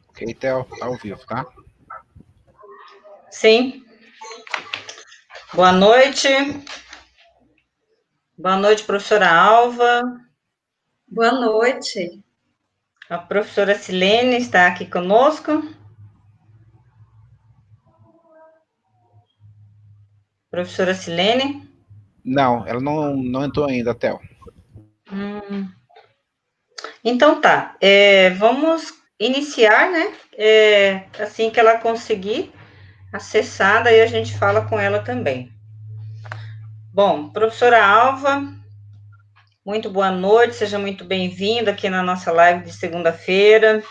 Ok, Theo, tá ao vivo, tá? Sim. Boa noite. Boa noite, professora Alva. Boa noite. A professora Silene está aqui conosco. Professora Silene? Não, ela não entrou ainda, Theo. Então tá. Vamos iniciar, né? Assim que ela conseguir acessar, daí a gente fala com ela também. Bom, professora Alva, muito boa noite, seja muito bem-vinda aqui na nossa live de segunda-feira,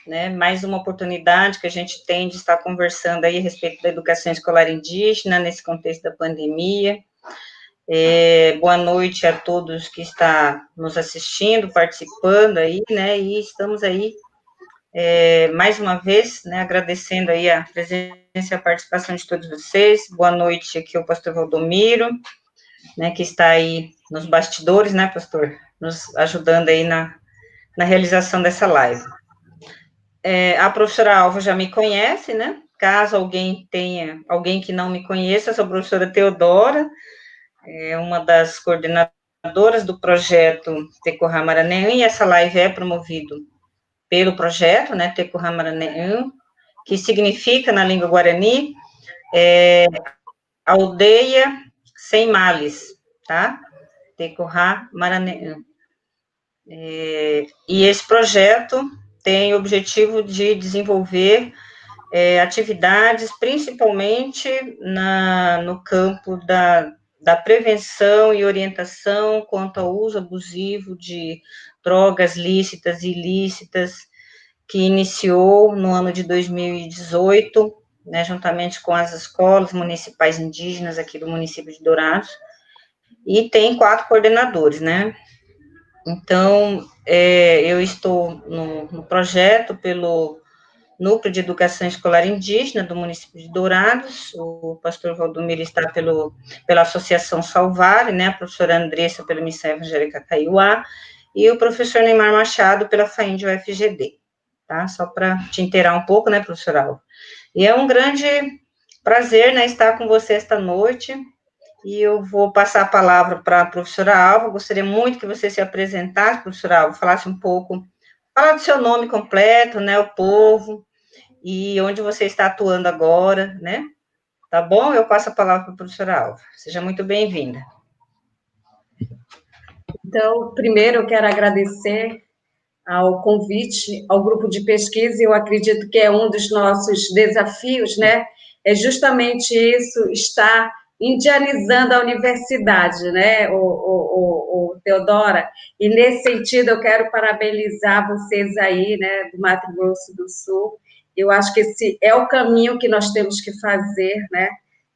né? Mais uma oportunidade que a gente tem de estar conversando aí a respeito da educação escolar indígena nesse contexto da pandemia. Boa noite a todos que estão nos assistindo, participando aí, né? E estamos aí mais uma vez, né, agradecendo aí a presença e a participação de todos vocês. Boa noite aqui ao pastor Valdomiro, né, que está aí nos bastidores, né, pastor, nos ajudando aí na realização dessa live. A professora Alva já me conhece, né? Caso alguém que não me conheça, sou a professora Teodora, uma das coordenadoras do projeto Tecorá Maranhão, e essa live é promovida pelo projeto, né, Tecorá Maranhão, que significa, na língua guarani, aldeia sem males, tá? Tecorá Maranhão. E esse projeto tem o objetivo de desenvolver atividades, principalmente no campo da prevenção e orientação quanto ao uso abusivo de drogas lícitas e ilícitas, que iniciou no ano de 2018, né, juntamente com as escolas municipais indígenas aqui do município de Dourados, e tem 4 coordenadores, né? Então, eu estou no projeto pelo Núcleo de Educação Escolar Indígena do município de Dourados, o pastor Valdomiro está pela Associação Salvare, né, a professora Andressa pela Missão Evangélica Caiuá, e o professor Neymar Machado pela FAIND UFGD, tá? Só para te inteirar um pouco, né, professora Alva? E é um grande prazer, né, estar com você esta noite, e eu vou passar a palavra para a professora Alva. Gostaria muito que você se apresentasse, professora Alva, falasse um pouco, falar do seu nome completo, né, o povo, e onde você está atuando agora, né? Tá bom? Eu passo a palavra para a professora Alva. Seja muito bem-vinda. Então, primeiro eu quero agradecer ao convite ao grupo de pesquisa, eu acredito que é um dos nossos desafios, né? É justamente isso, estar indianizando a universidade, né, o Teodora? E nesse sentido eu quero parabenizar vocês aí, né, do Mato Grosso do Sul. Eu acho que esse é o caminho que nós temos que fazer, né?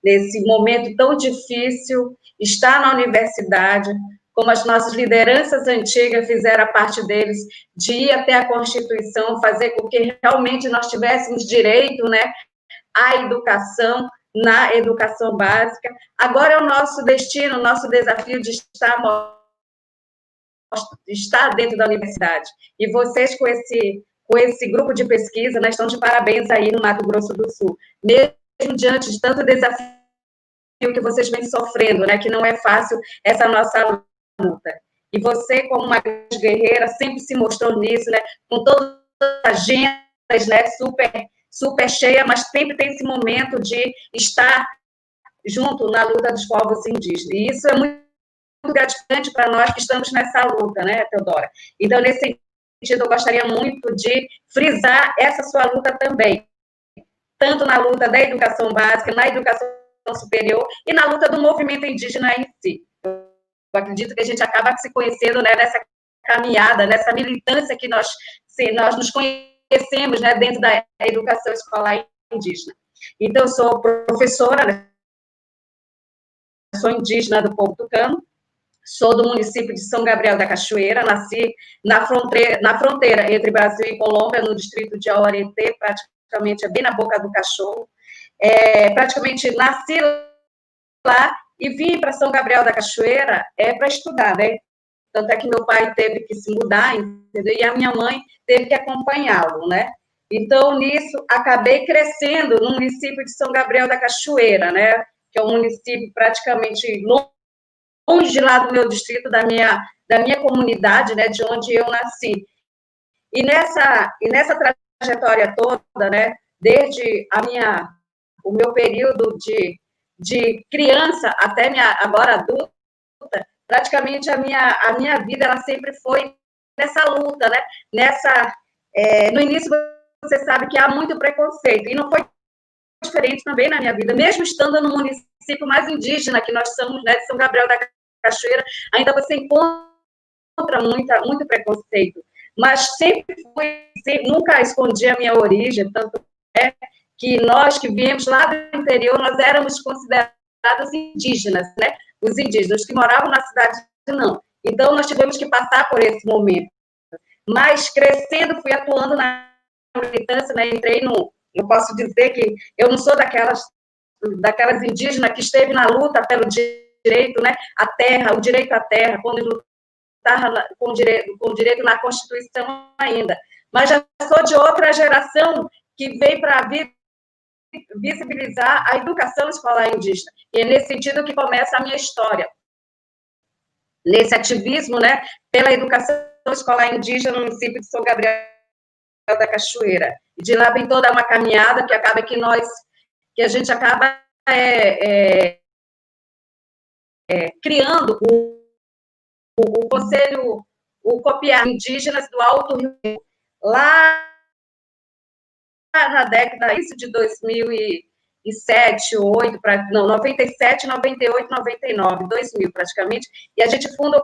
Nesse momento tão difícil, estar na universidade, como as nossas lideranças antigas fizeram a parte deles, de ir até a Constituição, fazer com que realmente nós tivéssemos direito, né, à educação, na educação básica. Agora é o nosso destino, o nosso desafio de estar dentro da universidade. E vocês, com esse grupo de pesquisa, nós estamos de parabéns aí no Mato Grosso do Sul. Mesmo diante de tanto desafio que vocês vêm sofrendo, né, que não é fácil essa nossa luta. E você, como uma guerreira, sempre se mostrou nisso, né, com todas as agendas, né, super cheia, mas sempre tem esse momento de estar junto na luta dos povos indígenas. E isso é muito gratificante para nós que estamos nessa luta, né, Teodora? Então, nesse sentido, eu gostaria muito de frisar essa sua luta também, tanto na luta da educação básica, na educação superior e na luta do movimento indígena em si. Eu acredito que a gente acaba se conhecendo, né, nessa caminhada, nessa militância que nós nos conhecemos, né, dentro da educação escolar indígena. Então, eu sou professora, né, sou indígena do povo tucano, sou do município de São Gabriel da Cachoeira, nasci na fronteira entre Brasil e Colômbia, no distrito de Aurentê, praticamente bem na boca do cachorro. Praticamente nasci lá e vim para São Gabriel da Cachoeira para estudar, né? Tanto é que meu pai teve que se mudar, entendeu? E a minha mãe teve que acompanhá-lo, né? Então, nisso, acabei crescendo no município de São Gabriel da Cachoeira, né? Que é um município praticamente longe lá do meu distrito, da minha comunidade, né? De onde eu nasci. E nessa trajetória toda, né? Desde o meu período de criança até agora adulta, praticamente a minha vida ela sempre foi nessa luta, né? No início você sabe que há muito preconceito e não foi diferente também na minha vida, mesmo estando no município mais indígena que nós somos, né, de São Gabriel da Cachoeira, ainda você encontra muito preconceito, mas nunca escondi a minha origem, tanto é que nós que viemos lá do interior, nós éramos considerados indígenas, né? Os indígenas que moravam na cidade, não. Então, nós tivemos que passar por esse momento. Mas, crescendo, fui atuando na militância, né? Eu posso dizer que eu não sou daquelas indígenas que esteve na luta pelo direito, né? A terra, o direito à terra, quando lutava com o direito na Constituição ainda. Mas já sou de outra geração que veio para visibilizar a educação escolar indígena. E é nesse sentido que começa a minha história. Nesse ativismo, né, pela educação escolar indígena no município de São Gabriel da Cachoeira. E de lá vem toda uma caminhada que acaba que a gente acaba criando o Conselho, o COPIA, Indígenas do Alto Rio, lá na década, isso de 2007, 97, 98, 99, 2000 praticamente, e a gente funda o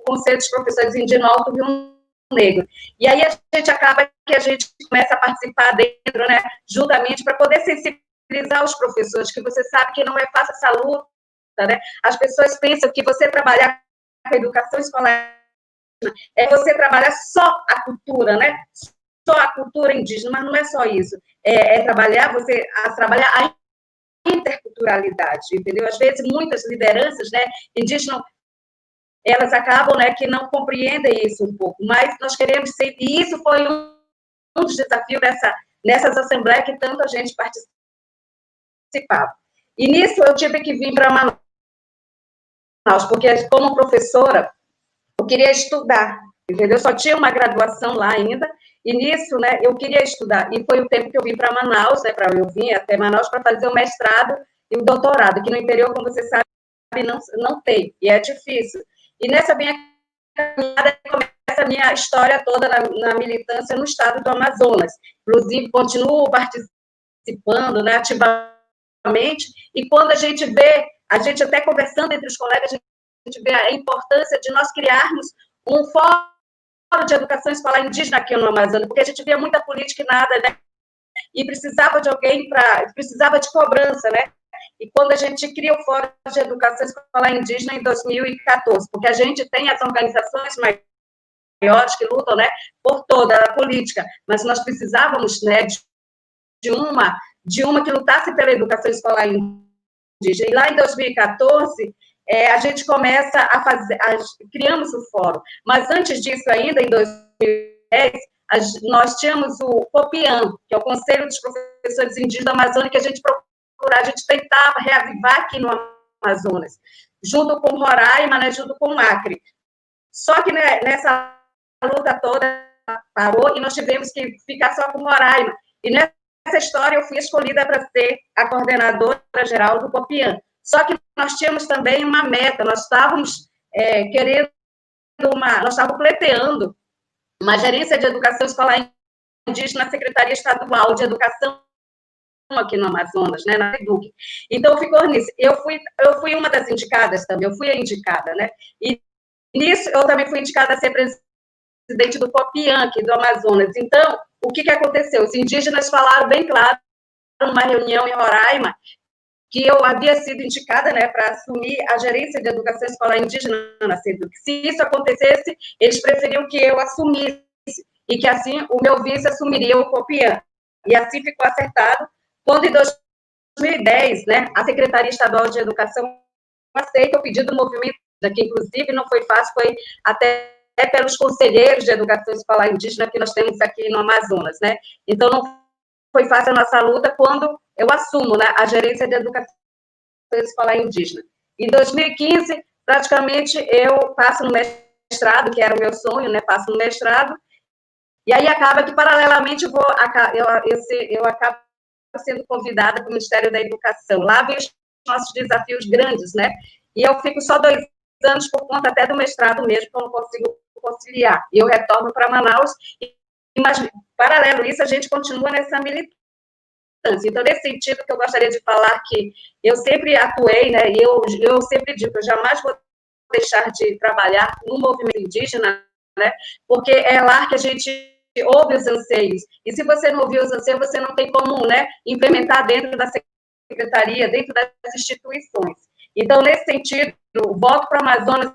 Conselho dos Professores Indígenas do Alto Rio Negro. E aí a gente acaba que a gente começa a participar dentro, né, juntamente, para poder sensibilizar os professores, que você sabe que não é fácil essa luta, né? As pessoas pensam que você trabalhar com a educação escolar é você trabalhar só a cultura, né? Só a cultura indígena, mas não é só isso. É trabalhar a interculturalidade, entendeu? Às vezes, muitas lideranças, né, indígenas, elas acabam, né, que não compreendem isso um pouco, mas nós queremos ser, e isso foi um dos desafios nessas assembleias que tanta gente participava. E nisso eu tive que vir para Manaus, porque como professora, eu queria estudar, entendeu? Só tinha uma graduação lá ainda, e nisso, né, eu queria estudar, e foi o tempo que eu vim para Manaus, né, eu vim até Manaus para fazer o mestrado e o doutorado, que no interior, como você sabe, não tem, e é difícil. E nessa minha caminhada, começa a minha história toda na militância no estado do Amazonas. Inclusive, continuo participando, né, ativamente, e quando a gente até conversando entre os colegas, a gente vê a importância de nós criarmos um fórum de educação escolar indígena aqui no Amazonas, porque a gente via muita política e nada, né? E precisava de alguém precisava de cobrança, né? E quando a gente cria o Fórum de Educação Escolar Indígena em 2014, porque a gente tem as organizações maiores que lutam, né, por toda a política, mas nós precisávamos, né, de uma que lutasse pela educação escolar indígena. E lá em 2014, a gente começa criamos o fórum. Mas antes disso ainda, em 2010, nós tínhamos o COPIAN, que é o Conselho dos Professores Indígenas da Amazônia, que a gente tentava reavivar aqui no Amazonas, junto com Roraima, né, junto com o Acre. Só que, né, nessa luta toda parou e nós tivemos que ficar só com Roraima. E nessa história eu fui escolhida para ser a coordenadora geral do COPIAN. Só que nós tínhamos também uma meta, nós estávamos nós estávamos pleiteando uma gerência de educação escolar indígena na Secretaria Estadual de Educação aqui no Amazonas, né, na EDUC. Então, ficou nisso. Eu fui uma das indicadas também, eu fui a indicada, né, e nisso eu também fui indicada a ser presidente do COPIAN aqui do Amazonas. Então, o que aconteceu? Os indígenas falaram bem claro, numa reunião em Roraima, que eu havia sido indicada, né, para assumir a gerência de educação escolar indígena na SEDUC. Se isso acontecesse, eles preferiam que eu assumisse, e que assim o meu vice assumiria o COPIAN. E assim ficou acertado, quando em 2010, né, a Secretaria Estadual de Educação aceito o pedido do movimento, que inclusive não foi fácil, foi até pelos conselheiros de educação escolar indígena que nós temos aqui no Amazonas, né? Então, não foi fácil a nossa luta quando eu assumo, né, a gerência de educação escolar indígena. Em 2015, praticamente, eu passo no mestrado, que era o meu sonho, né, passo no mestrado, e aí acaba que, paralelamente, eu acabo sendo convidada para o Ministério da Educação. Lá vem os nossos desafios grandes, né? E eu fico só 2 anos por conta até do mestrado mesmo, que eu não consigo conciliar. E eu retorno para Manaus, mas, paralelo a isso, a gente continua nessa militância. Então, nesse sentido, que eu gostaria de falar que eu sempre atuei, né? E eu sempre digo que eu jamais vou deixar de trabalhar no movimento indígena, né? Porque é lá que a gente ouve os anseios. E se você não ouvir os anseios, você não tem como, né, implementar dentro da secretaria, dentro das instituições. Então, nesse sentido, volto para o Amazonas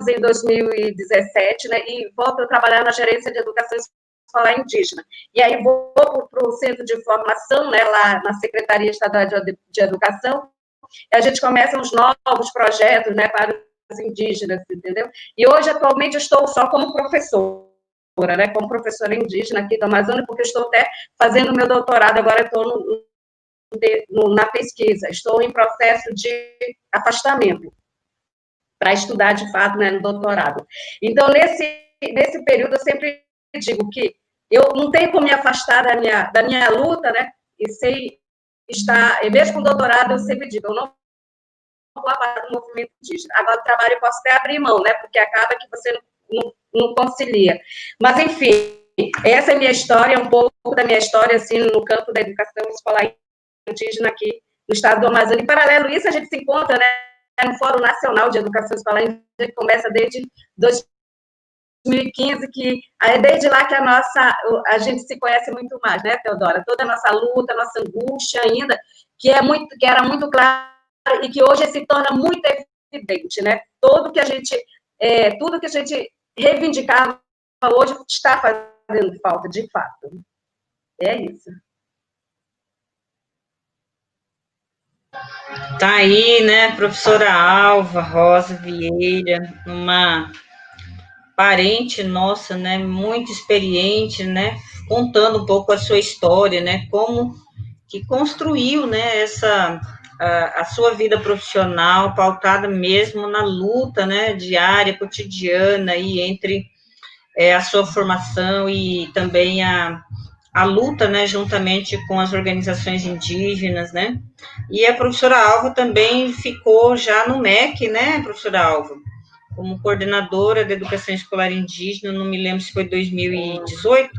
em 2017, né, e volto a trabalhar na gerência de educação escolar indígena. E aí vou para o centro de formação, né, lá na Secretaria Estadual de Educação, e a gente começa uns novos projetos, né, para os indígenas, entendeu? E hoje, atualmente, eu estou só como professora, né, como professora indígena aqui do Amazonas, porque estou até fazendo meu doutorado, agora estou na pesquisa, estou em processo de afastamento para estudar, de fato, né, no doutorado. Então, nesse período, eu sempre digo que eu não tenho como me afastar da minha luta, né, e sei estar, mesmo com o doutorado, eu sempre digo, eu não vou afastar do movimento indígena. Agora, o trabalho eu posso até abrir mão, né, porque acaba que você não concilia. Mas, enfim, essa é a minha história, um pouco da minha história, assim, no campo da educação escolar indígena aqui no estado do Amazonas. Em paralelo a isso, a gente se encontra, né, no Fórum Nacional de Educação Escolar Indígena, que começa desde 2015, que é desde lá que a gente se conhece muito mais, né, Teodora? Toda a nossa luta, a nossa angústia ainda, que era muito clara e que hoje se torna muito evidente, né? Tudo que a gente reivindicava hoje está fazendo falta, de fato. É isso. Tá aí, né, professora Alva Rosa Vieira, uma parente nossa, né, muito experiente, né, contando um pouco a sua história, né, como que construiu, né, a sua vida profissional pautada mesmo na luta, né, diária, cotidiana, aí entre a sua formação e também a luta, né, juntamente com as organizações indígenas, né, e a professora Alva também ficou já no MEC, né, professora Alva, como coordenadora da educação escolar indígena, não me lembro se foi 2018,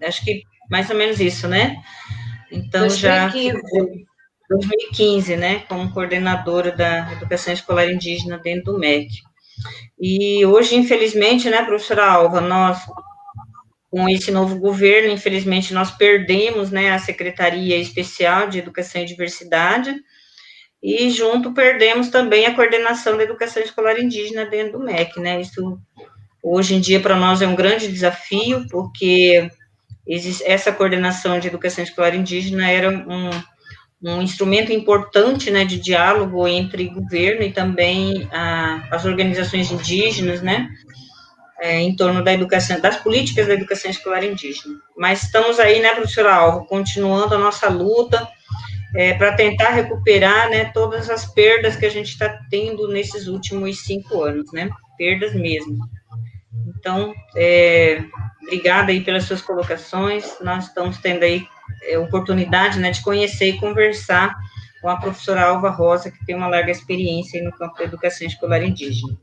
acho que mais ou menos isso, né, então 2015. já ficou 2015, né, como coordenadora da educação escolar indígena dentro do MEC. E hoje, infelizmente, né, professora Alva, nós, com esse novo governo, infelizmente, nós perdemos, né, a Secretaria Especial de Educação e Diversidade, e junto perdemos também a coordenação da educação escolar indígena dentro do MEC, né, isso, hoje em dia, para nós é um grande desafio, porque essa coordenação de educação escolar indígena era um instrumento importante, né, de diálogo entre governo e também as organizações indígenas, né, em torno da educação, das políticas da educação escolar indígena. Mas estamos aí, né, professora Alva, continuando a nossa luta para tentar recuperar, né, todas as perdas que a gente está tendo nesses últimos 5 anos, né, perdas mesmo. Então, obrigada aí pelas suas colocações, nós estamos tendo aí oportunidade, né, de conhecer e conversar com a professora Alva Rosa, que tem uma larga experiência no campo da educação escolar indígena.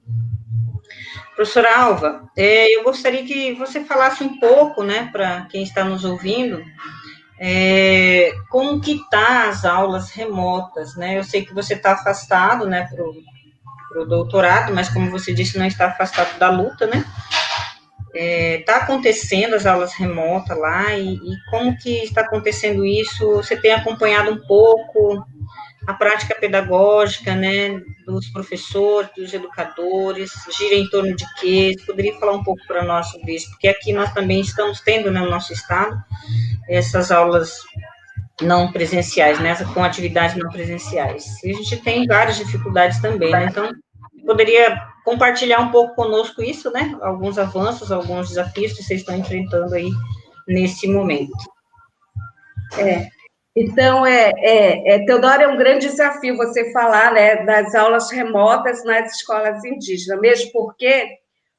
Professora Alva, eu gostaria que você falasse um pouco, né, para quem está nos ouvindo, como que tá as aulas remotas, né? Eu sei que você está afastado, né, para o doutorado, mas como você disse, não está afastado da luta, né? Está acontecendo as aulas remotas lá, e como que está acontecendo isso? Você tem acompanhado um pouco a prática pedagógica, né, dos professores, dos educadores, gira em torno de quê? Você poderia falar um pouco para nós sobre isso? Porque aqui nós também estamos tendo, né, no nosso estado, essas aulas não presenciais, né, com atividades não presenciais. E a gente tem várias dificuldades também, né, então, poderia compartilhar um pouco conosco isso, né, alguns avanços, alguns desafios que vocês estão enfrentando aí nesse momento. Então, Teodoro, é um grande desafio você falar, né, das aulas remotas nas escolas indígenas, mesmo porque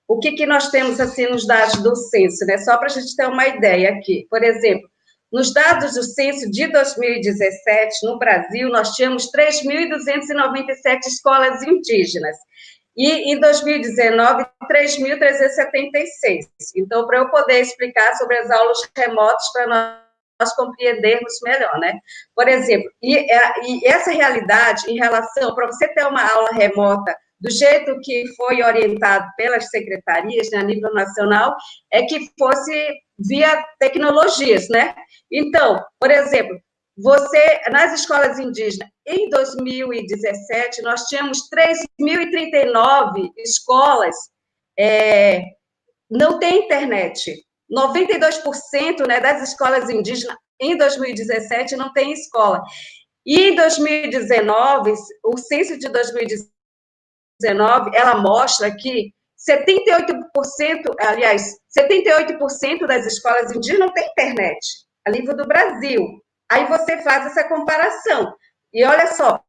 o que nós temos, assim, nos dados do censo, né, só para a gente ter uma ideia aqui. Por exemplo, nos dados do censo de 2017, no Brasil, nós tínhamos 3.297 escolas indígenas, e em 2019, 3.376. Então, para eu poder explicar sobre as aulas remotas, para nós compreendermos melhor, né? Por exemplo, e essa realidade em relação, para você ter uma aula remota do jeito que foi orientado pelas secretarias, né, a nível nacional, é que fosse via tecnologias, né? Então, por exemplo, nas escolas indígenas, em 2017, nós tínhamos 3.039 escolas, não tem internet. 92%, né, das escolas indígenas, em 2017, não tem escola. E em 2019, o censo de 2019, ela mostra que 78%, aliás, 78% das escolas indígenas não tem internet, a nível do Brasil. Aí você faz essa comparação. E olha só,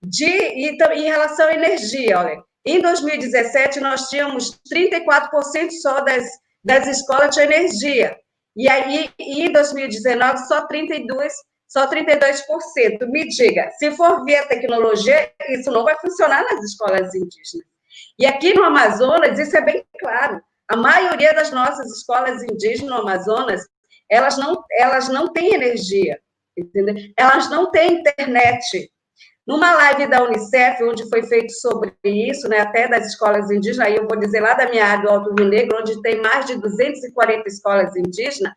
em relação à energia, olha, em 2017 nós tínhamos 34% só das escolas tinham energia. E aí, em 2019, só 32%. Me diga, se for via tecnologia, isso não vai funcionar nas escolas indígenas. E aqui no Amazonas, isso é bem claro. A maioria das nossas escolas indígenas no Amazonas, elas não têm energia, entendeu? Elas não têm internet. Numa live da Unicef, onde foi feito sobre isso, né, até das escolas indígenas, aí eu vou dizer lá da minha área do Alto Rio Negro, onde tem mais de 240 escolas indígenas,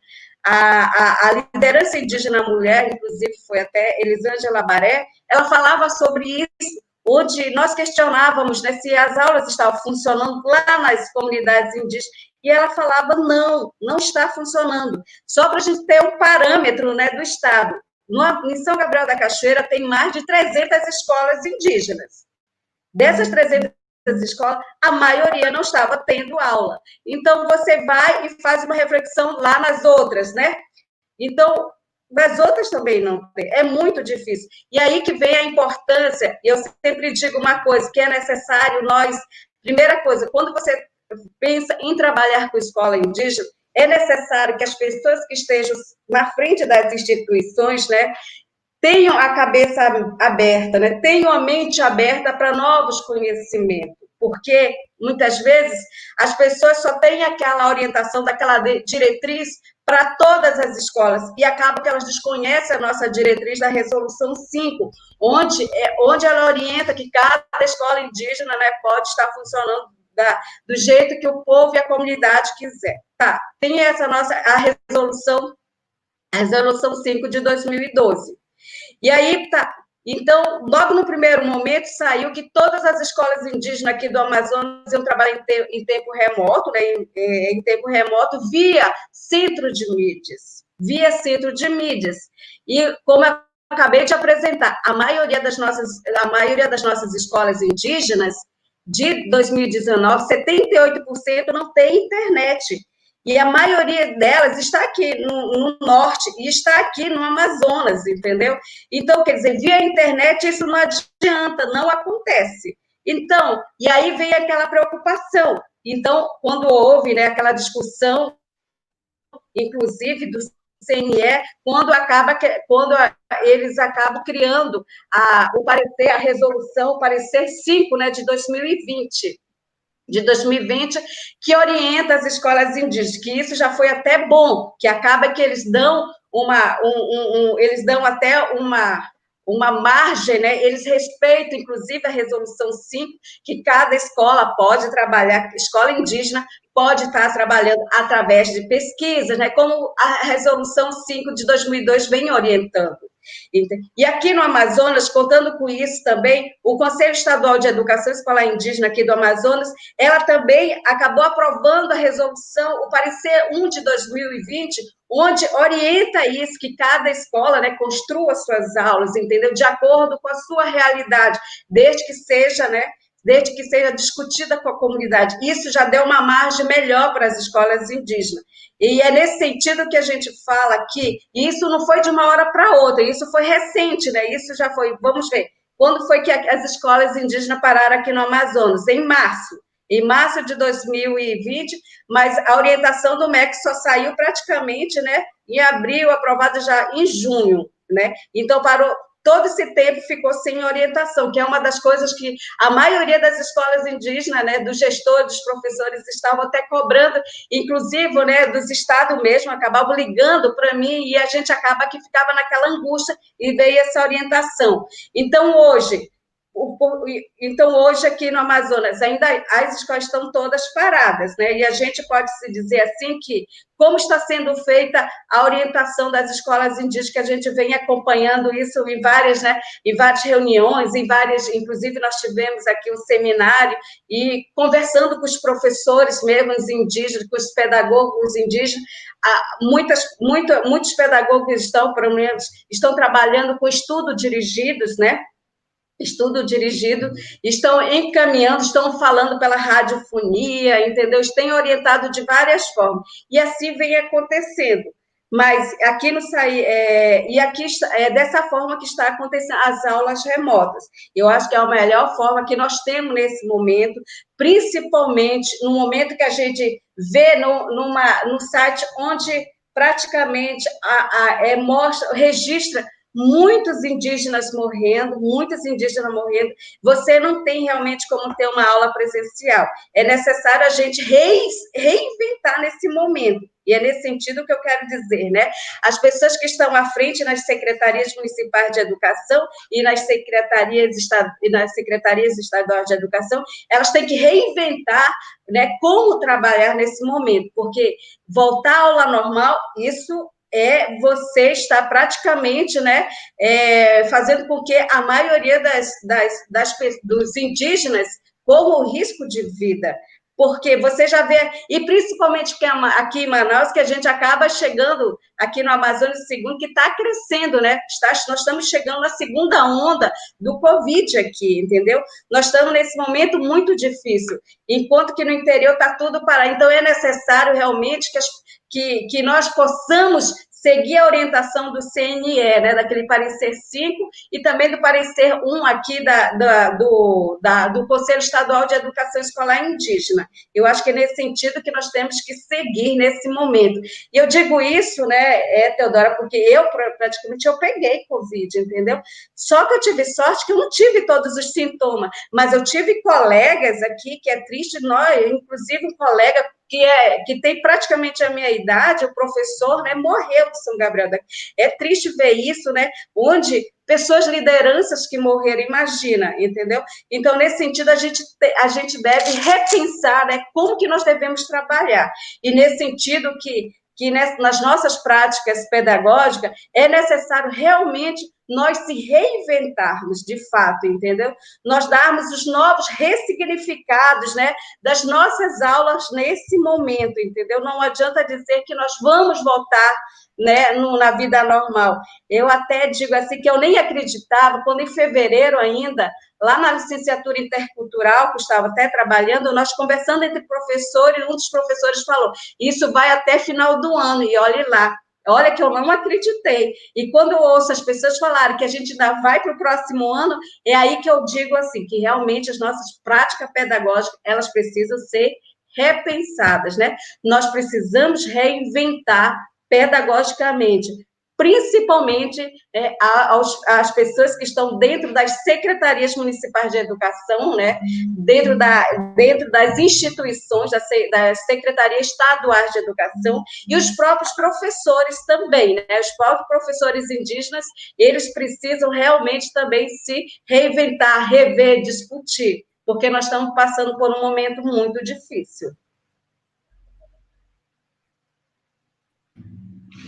a liderança indígena mulher, inclusive foi até Elisângela Baré, ela falava sobre isso, onde nós questionávamos, né, se as aulas estavam funcionando lá nas comunidades indígenas, e ela falava, não está funcionando. Só para a gente ter um parâmetro, né, do Estado. Em São Gabriel da Cachoeira tem mais de 300 escolas indígenas. Dessas 300 escolas, a maioria não estava tendo aula. Então, você vai e faz uma reflexão lá nas outras, né? Então, nas outras também não tem. É muito difícil. E aí que vem a importância, eu sempre digo uma coisa, que é necessário nós... Primeira coisa, quando você pensa em trabalhar com escola indígena, é necessário que as pessoas que estejam na frente das instituições, né, tenham a cabeça aberta, né, tenham a mente aberta para novos conhecimentos, porque muitas vezes as pessoas só têm aquela orientação daquela diretriz para todas as escolas, e acaba que elas desconhecem a nossa diretriz da Resolução 5, onde ela orienta que cada escola indígena, né, pode estar funcionando do jeito que o povo e a comunidade quiser. Tá, tem a resolução 5 de 2012. E aí, tá, então, logo no primeiro momento, saiu que todas as escolas indígenas aqui do Amazonas iam trabalhar em tempo remoto, né, em tempo remoto, via centro de mídias. E como eu acabei de apresentar, a maioria das nossas escolas indígenas de 2019, 78% não tem internet. E a maioria delas está aqui no norte e está aqui no Amazonas, entendeu? Então, quer dizer, via internet isso não adianta, não acontece. Então, e aí vem aquela preocupação. Então, quando houve, né, aquela discussão, inclusive do CNE, quando eles acabam criando o parecer, a resolução, o parecer 5, né, de 2020, que orienta as escolas indígenas, que isso já foi até bom, que acaba que eles dão até uma margem, né? Eles respeitam, inclusive, a Resolução 5, que cada escola pode trabalhar, escola indígena pode estar trabalhando através de pesquisas, né? Como a Resolução 5 de 2002 vem orientando. E aqui no Amazonas, contando com isso também, o Conselho Estadual de Educação Escolar Indígena aqui do Amazonas, ela também acabou aprovando a resolução, o parecer 1 de 2020, onde orienta isso, que cada escola, né, construa suas aulas, entendeu? De acordo com a sua realidade, desde que seja discutida com a comunidade. Isso já deu uma margem melhor para as escolas indígenas. E é nesse sentido que a gente fala aqui, e isso não foi de uma hora para outra, isso foi recente, né? Isso já foi, vamos ver, quando foi que as escolas indígenas pararam aqui no Amazonas? Em março de 2020, mas a orientação do MEC só saiu praticamente, né, em abril, aprovada já em junho, né? Então, parou, todo esse tempo ficou sem orientação, que é uma das coisas que a maioria das escolas indígenas, né, dos gestores, dos professores, estavam até cobrando, inclusive, né, dos estados mesmo, acabavam ligando para mim, e a gente acaba que ficava naquela angústia, e veio essa orientação. Então, hoje, aqui no Amazonas, ainda as escolas estão todas paradas, né? E a gente pode se dizer assim que, como está sendo feita a orientação das escolas indígenas, que a gente vem acompanhando isso em várias, né, em várias reuniões, inclusive nós tivemos aqui um seminário, e conversando com os professores mesmo indígenas, com os pedagogos indígenas, muitos pedagogos estão trabalhando com estudo dirigidos, né? Estudo dirigido, estão encaminhando, estão falando pela radiofonia, entendeu? Têm orientado de várias formas, e assim vem acontecendo. Mas aqui no e aqui é dessa forma que está acontecendo as aulas remotas. Eu acho que é a melhor forma que nós temos nesse momento, principalmente no momento que a gente vê no site onde praticamente registra muitos indígenas morrendo, você não tem realmente como ter uma aula presencial. É necessário a gente reinventar nesse momento. E é nesse sentido que eu quero dizer, né? As pessoas que estão à frente nas secretarias municipais de educação e nas secretarias estaduais de educação, elas têm que reinventar, né, como trabalhar nesse momento, porque voltar à aula normal, isso você está praticamente, né, fazendo com que a maioria dos indígenas corra o risco de vida, porque você já vê, e principalmente porque aqui em Manaus, que a gente acaba chegando aqui no Amazonas segundo, que está crescendo, né? Nós estamos chegando na segunda onda do Covid aqui, entendeu? Nós estamos nesse momento muito difícil, enquanto que no interior está tudo parado. Então, é necessário realmente que nós possamos seguir a orientação do CNE, né, daquele parecer 5, e também do parecer 1 aqui do Conselho Estadual de Educação Escolar Indígena. Eu acho que é nesse sentido que nós temos que seguir nesse momento. E eu digo isso, né, Teodora, porque praticamente eu peguei Covid, entendeu? Só que eu tive sorte que eu não tive todos os sintomas, mas eu tive colegas aqui, que é triste, inclusive um colega que tem praticamente a minha idade, o professor, né, morreu de São Gabriel. É triste ver isso, né, onde pessoas, lideranças que morreram, imagina, entendeu? Então, nesse sentido, a gente deve repensar, né, como que nós devemos trabalhar. E nesse sentido nas nossas práticas pedagógicas, é necessário realmente nós se reinventarmos, de fato, entendeu? Nós darmos os novos ressignificados, né, das nossas aulas nesse momento, entendeu? Não adianta dizer que nós vamos voltar, né, na vida normal. Eu até digo assim que eu nem acreditava, quando em fevereiro ainda, lá na licenciatura intercultural, que eu estava até trabalhando, nós conversando entre professores, um dos professores falou, isso vai até final do ano, e olhe lá. Olha que eu não acreditei. E quando eu ouço as pessoas falarem que a gente ainda vai para o próximo ano, é aí que eu digo assim, que realmente as nossas práticas pedagógicas, elas precisam ser repensadas, né? Nós precisamos reinventar pedagogicamente, principalmente as pessoas que estão dentro das secretarias municipais de educação, né, dentro das instituições, das secretarias estaduais de educação, e os próprios professores também, né, os próprios professores indígenas, eles precisam realmente também se reinventar, rever, discutir, porque nós estamos passando por um momento muito difícil.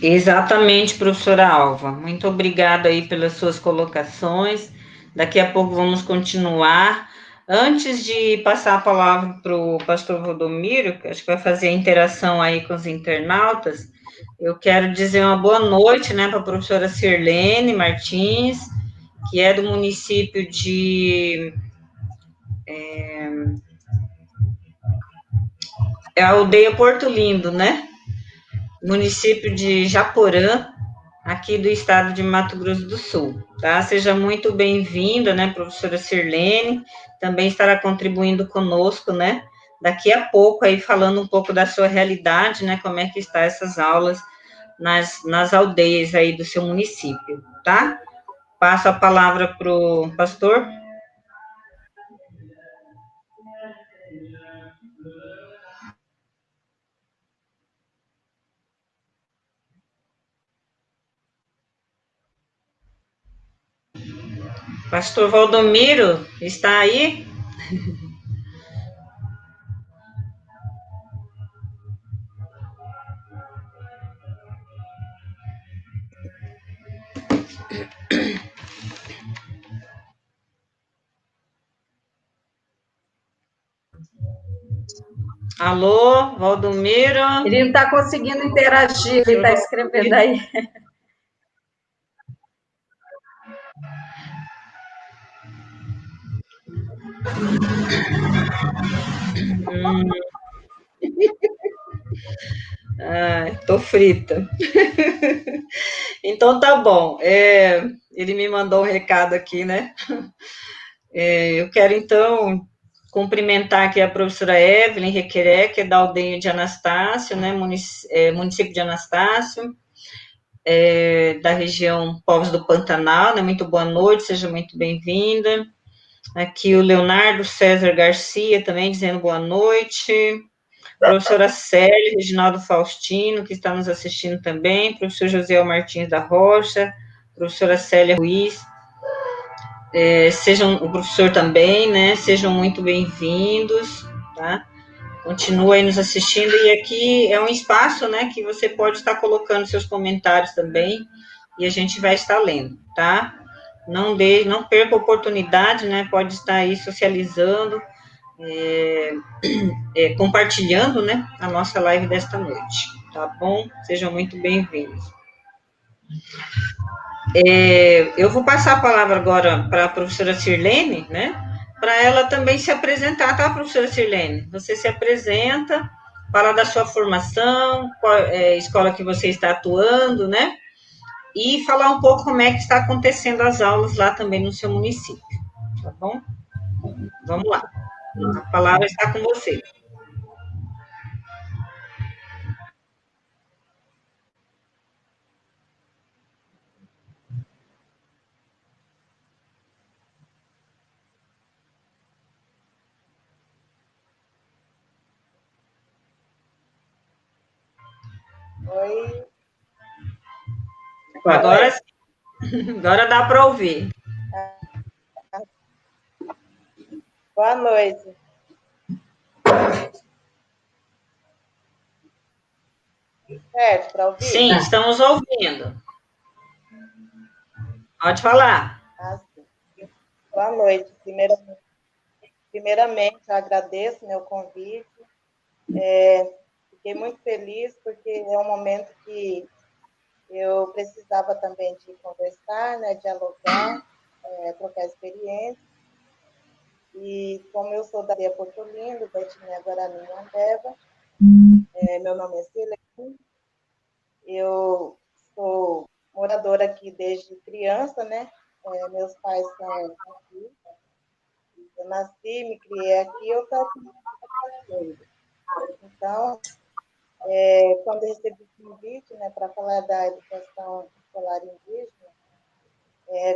Exatamente, professora Alva. Muito obrigada aí pelas suas colocações. Daqui a pouco vamos continuar. Antes de passar a palavra para o pastor Valdomiro, que acho que vai fazer a interação aí com os internautas, eu quero dizer uma boa noite, né, para a professora Sirlene Martins, que é do município de... É a aldeia Porto Lindo, né? Município de Japorã, aqui do estado de Mato Grosso do Sul, tá? Seja muito bem-vinda, né, professora Sirlene, também estará contribuindo conosco, né, daqui a pouco aí falando um pouco da sua realidade, né, como é que está essas aulas nas aldeias aí do seu município, tá? Passo a palavra para o pastor. Pastor Valdomiro, está aí? Alô, Valdomiro? Ele não está conseguindo interagir, ele está escrevendo aí. Ai, tô frita. Então tá bom. Ele me mandou um recado aqui, né? Eu quero então cumprimentar aqui a professora Evelyn Requeré, que é da aldeia de Anastácio, né? Município de Anastácio, da região Povos do Pantanal, né? Muito boa noite, seja muito bem-vinda. Aqui o Leonardo César Garcia também dizendo boa noite. Professora Célia, Reginaldo Faustino, que está nos assistindo também, professor José Martins da Rocha, professora Célia Ruiz, o professor também, né, sejam muito bem-vindos, tá? Continua aí nos assistindo, e aqui é um espaço, né, que você pode estar colocando seus comentários também, e a gente vai estar lendo, tá? Não perca a oportunidade, né, pode estar aí socializando, compartilhando, né, a nossa live desta noite, tá bom? Sejam muito bem-vindos. Eu vou passar a palavra agora para a professora Sirlene, né, para ela também se apresentar, tá, professora Sirlene? Você se apresenta, fala da sua formação, qual é a escola que você está atuando, né, e falar um pouco como é que está acontecendo as aulas lá também no seu município, tá bom? Vamos lá. A palavra está com você. Oi. Agora sim. Agora dá para ouvir. Boa noite. Certo, para ouvir? Sim, estamos ouvindo. Pode falar. Sim. Boa noite. Primeiramente, eu agradeço meu convite. Fiquei muito feliz porque é um momento que eu precisava também de conversar, né, dialogar, trocar experiência. E como eu sou da aldeia Porto Lindo, da etnia Guarani Andeva, meu nome é Silene, eu sou moradora aqui desde criança, né? Meus pais são aqui. Eu nasci, me criei aqui, eu estou aqui. Então, quando eu recebi o convite, né, para falar da educação escolar indígena,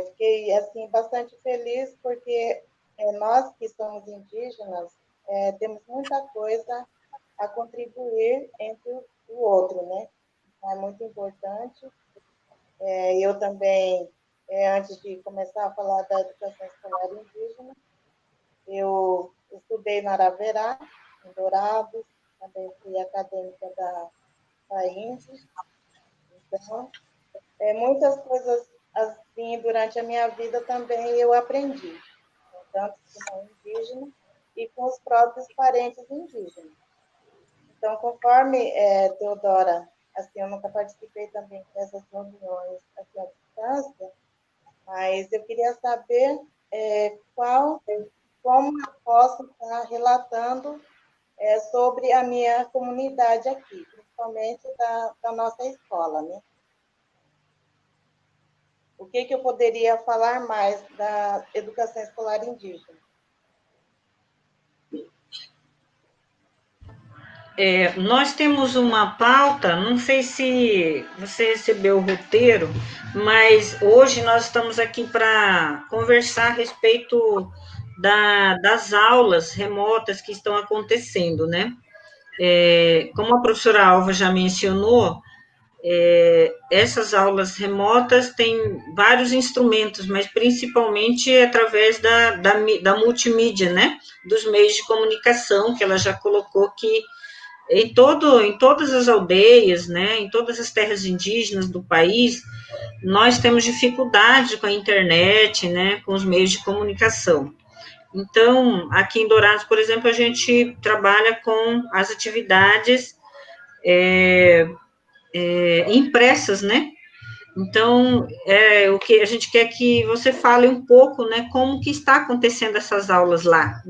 fiquei assim bastante feliz porque nós que somos indígenas temos muita coisa a contribuir entre o outro, né? Então, é muito importante. Eu também, antes de começar a falar da educação escolar indígena, eu estudei na Araverá, em Dourados, também fui acadêmica da INDE. Então, muitas coisas assim, durante a minha vida também eu aprendi, tanto com o indígena e com os próprios parentes indígenas. Então, conforme Teodora, assim, eu nunca participei também dessas reuniões assim, à distância, mas eu queria saber como eu posso estar relatando sobre a minha comunidade aqui, principalmente da nossa escola, né? O que eu poderia falar mais da educação escolar indígena? Nós temos uma pauta, não sei se você recebeu o roteiro, mas hoje nós estamos aqui para conversar a respeito das aulas remotas que estão acontecendo, né? Como a professora Alva já mencionou, essas aulas remotas têm vários instrumentos, mas principalmente através da multimídia, né? Dos meios de comunicação, que ela já colocou que em todas as aldeias, né, em todas as terras indígenas do país, nós temos dificuldade com a internet, né, com os meios de comunicação. Então, aqui em Dourados, por exemplo, a gente trabalha com as atividades impressas, né? Então, o que a gente quer que você fale um pouco, né, como que está acontecendo essas aulas lá,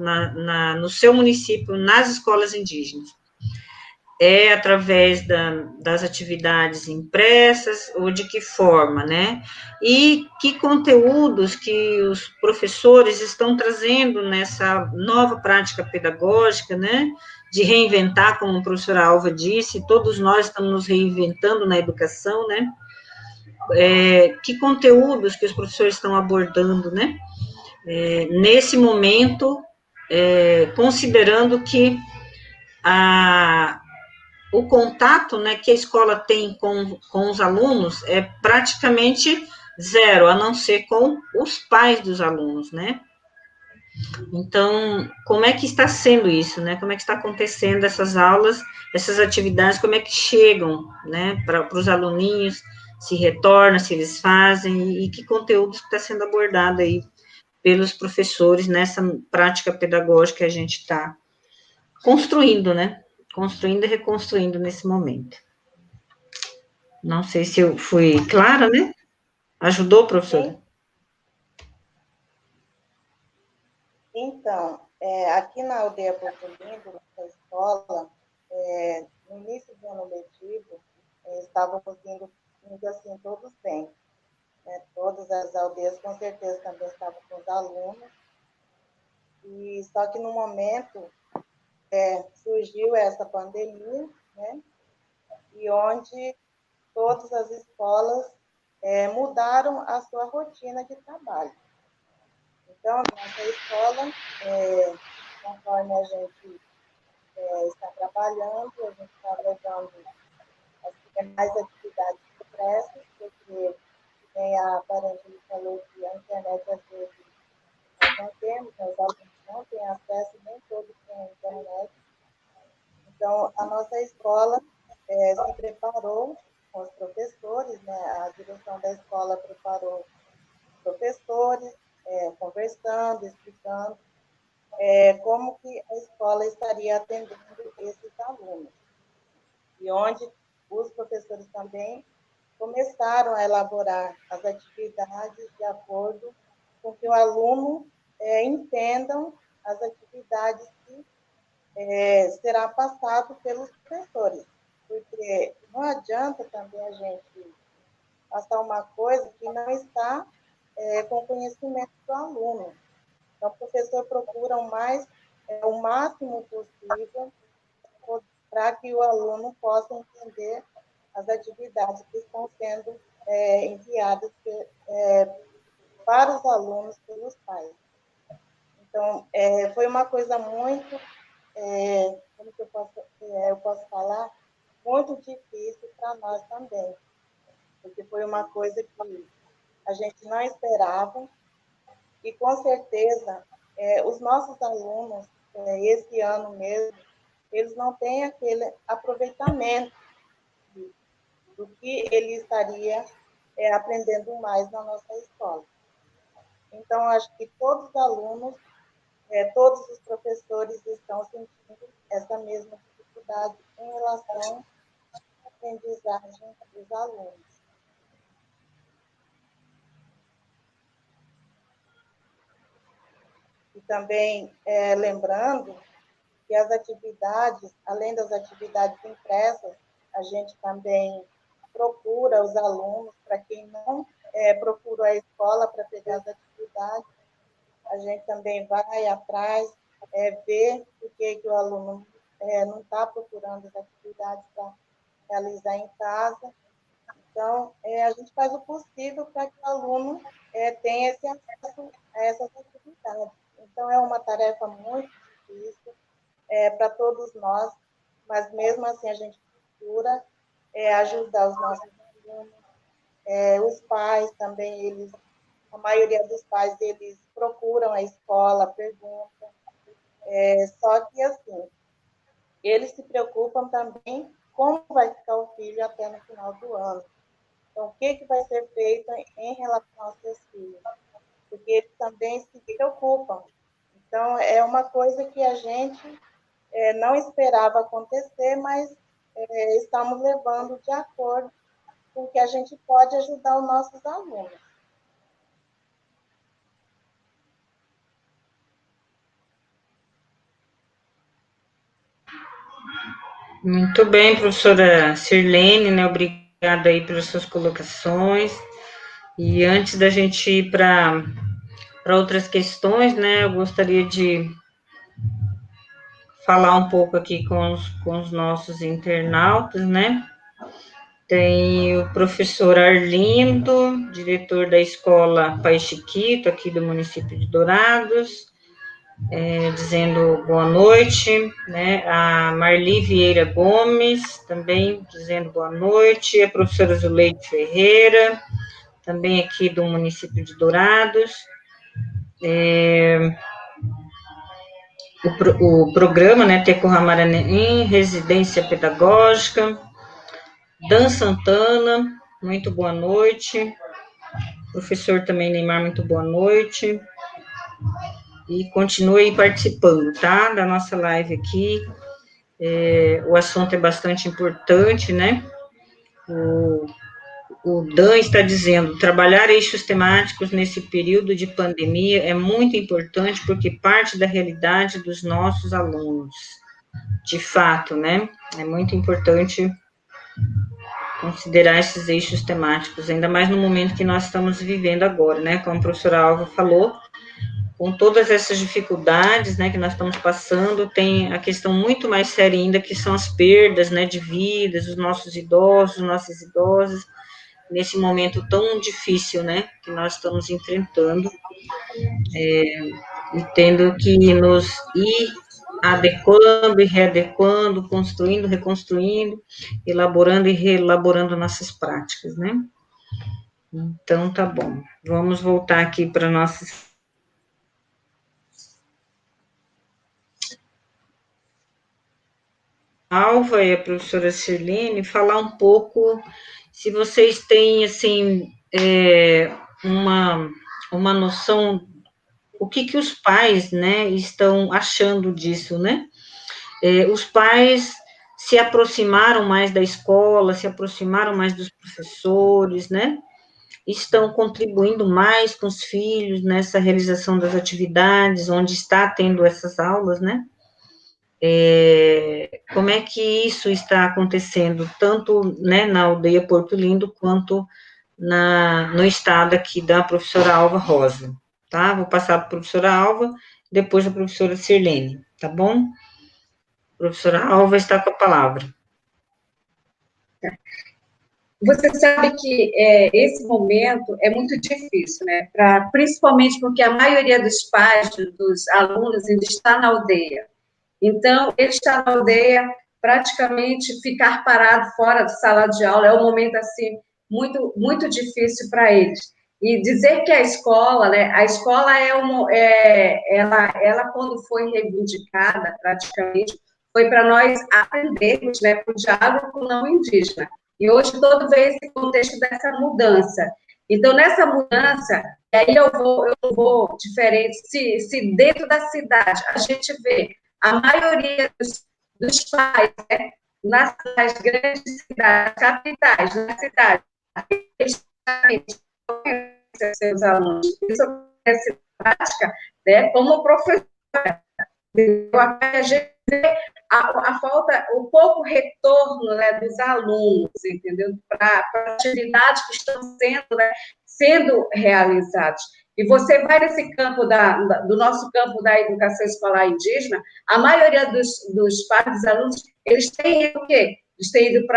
no seu município, nas escolas indígenas. Através das atividades impressas ou de que forma, né? E que conteúdos que os professores estão trazendo nessa nova prática pedagógica, né? De reinventar, como a professora Alva disse, todos nós estamos nos reinventando na educação, né? Que conteúdos que os professores estão abordando, né? Nesse momento, considerando que o contato, né, que a escola tem com os alunos é praticamente zero, a não ser com os pais dos alunos, né? Então, como é que está sendo isso, né? Como é que está acontecendo essas aulas, essas atividades, como é que chegam, né, para os aluninhos, se retorna, se eles fazem, e que conteúdo está sendo abordado aí pelos professores nessa prática pedagógica que a gente está construindo, né? Construindo e reconstruindo nesse momento. Não sei se eu fui clara, né? Ajudou, professora? Então, aqui na aldeia Porto Lindo, na escola, no início do ano letivo, estávamos indo assim, todos bem. Né? Todas as aldeias, com certeza, também estavam com os alunos. E só que no momento surgiu essa pandemia, né? E onde todas as escolas mudaram a sua rotina de trabalho. Então, nossa escola, conforme a gente está trabalhando, a gente está levando mais atividades impressas, porque nem a parente me falou que a internet, às vezes, nós não temos, né, os alunos não têm acesso, nem todos têm a internet. Então, a nossa escola se preparou com os professores, né, a direção da escola preparou os professores, conversando, explicando como que a escola estaria atendendo esses alunos. E onde os professores também começaram a elaborar as atividades de acordo com que o aluno entendam as atividades que será passado pelos professores. Porque não adianta também a gente passar uma coisa que não está com conhecimento do aluno. Então, o professor procura o máximo possível para que o aluno possa entender as atividades que estão sendo enviadas para os alunos pelos pais. Então, foi uma coisa muito, como que eu posso falar, muito difícil para nós também, porque foi uma coisa que a gente não esperava e, com certeza, os nossos alunos, esse ano mesmo, eles não têm aquele aproveitamento do que ele estaria aprendendo mais na nossa escola. Então, acho que todos os alunos, todos os professores estão sentindo essa mesma dificuldade em relação à aprendizagem dos alunos. E também, lembrando que as atividades, além das atividades impressas, a gente também procura os alunos, para quem não procura a escola para pegar as atividades, a gente também vai atrás, ver por que o aluno não está procurando as atividades para realizar em casa. Então, a gente faz o possível para que o aluno tenha esse acesso a essas atividades. Então, é uma tarefa muito difícil para todos nós, mas mesmo assim a gente procura ajudar os nossos alunos, os pais também, a maioria dos pais, eles procuram a escola, perguntam, só que assim, eles se preocupam também como vai ficar o filho até no final do ano. Então, o que vai ser feito em relação aos seus filhos? Porque eles também se preocupam. Então, é uma coisa que a gente não esperava acontecer, mas estamos levando de acordo com o que a gente pode ajudar os nossos alunos. Muito bem, professora Sirlene, né? Obrigada aí pelas suas colocações. E antes da gente ir para outras questões, né? Eu gostaria de falar um pouco aqui com os nossos internautas, né? Tem o professor Arlindo, diretor da escola Pai Chiquito, aqui do município de Dourados, dizendo boa noite, né? A Marli Vieira Gomes, também dizendo boa noite, a professora Zuleide Ferreira, também aqui do município de Dourados. O programa, né, Teco Ramaranem, residência pedagógica. Dan Santana, muito boa noite. Professor também Neymar, muito boa noite. E continue participando, tá? Da nossa live aqui. O assunto é bastante importante, né? O Dan está dizendo, trabalhar eixos temáticos nesse período de pandemia é muito importante porque parte da realidade dos nossos alunos. De fato, né? É muito importante considerar esses eixos temáticos, ainda mais no momento que nós estamos vivendo agora, né? Como a professora Alva falou, com todas essas dificuldades, né, que nós estamos passando, tem a questão muito mais séria ainda, que são as perdas, né, de vidas, os nossos idosos, nossas idosas, nesse momento tão difícil, né, que nós estamos enfrentando, e tendo que nos ir adequando e readequando, construindo, reconstruindo, elaborando e reelaborando nossas práticas, né? Então, tá bom. Vamos voltar aqui para nossas... Alva e a professora Sirlene, falar um pouco, se vocês têm, assim, uma noção, o que os pais, né, estão achando disso, né? Os pais se aproximaram mais da escola, se aproximaram mais dos professores, né? Estão contribuindo mais com os filhos nessa realização das atividades, onde está tendo essas aulas, né? Como é que isso está acontecendo, tanto, né, na aldeia Porto Lindo, quanto no estado aqui da professora Alva Rosa, tá? Vou passar para a professora Alva, depois a professora Sirlene, tá bom? Professora Alva está com a palavra. Você sabe que esse momento é muito difícil, né? Principalmente porque a maioria dos pais, dos alunos, ainda está na aldeia. Então, ele está na aldeia, praticamente ficar parado fora da sala de aula é um momento, assim, muito, muito difícil para eles. E dizer que a escola, né, a escola ela quando foi reivindicada, praticamente, foi para nós aprendermos, né, o diálogo com o não indígena. E hoje todo vê esse contexto dessa mudança. Então, nessa mudança, aí eu vou diferente, se dentro da cidade a gente vê a maioria dos pais, né, nas grandes cidades, capitais, nas cidades, eles conhecem seus alunos, isso é prática, né, como professora. A gente vê a falta, o pouco retorno, né, dos alunos, entendeu? Para atividades que estão sendo, né, sendo realizadas. E você vai nesse campo do nosso campo da educação escolar indígena, a maioria dos pais dos alunos, eles têm ido o quê? Eles têm ido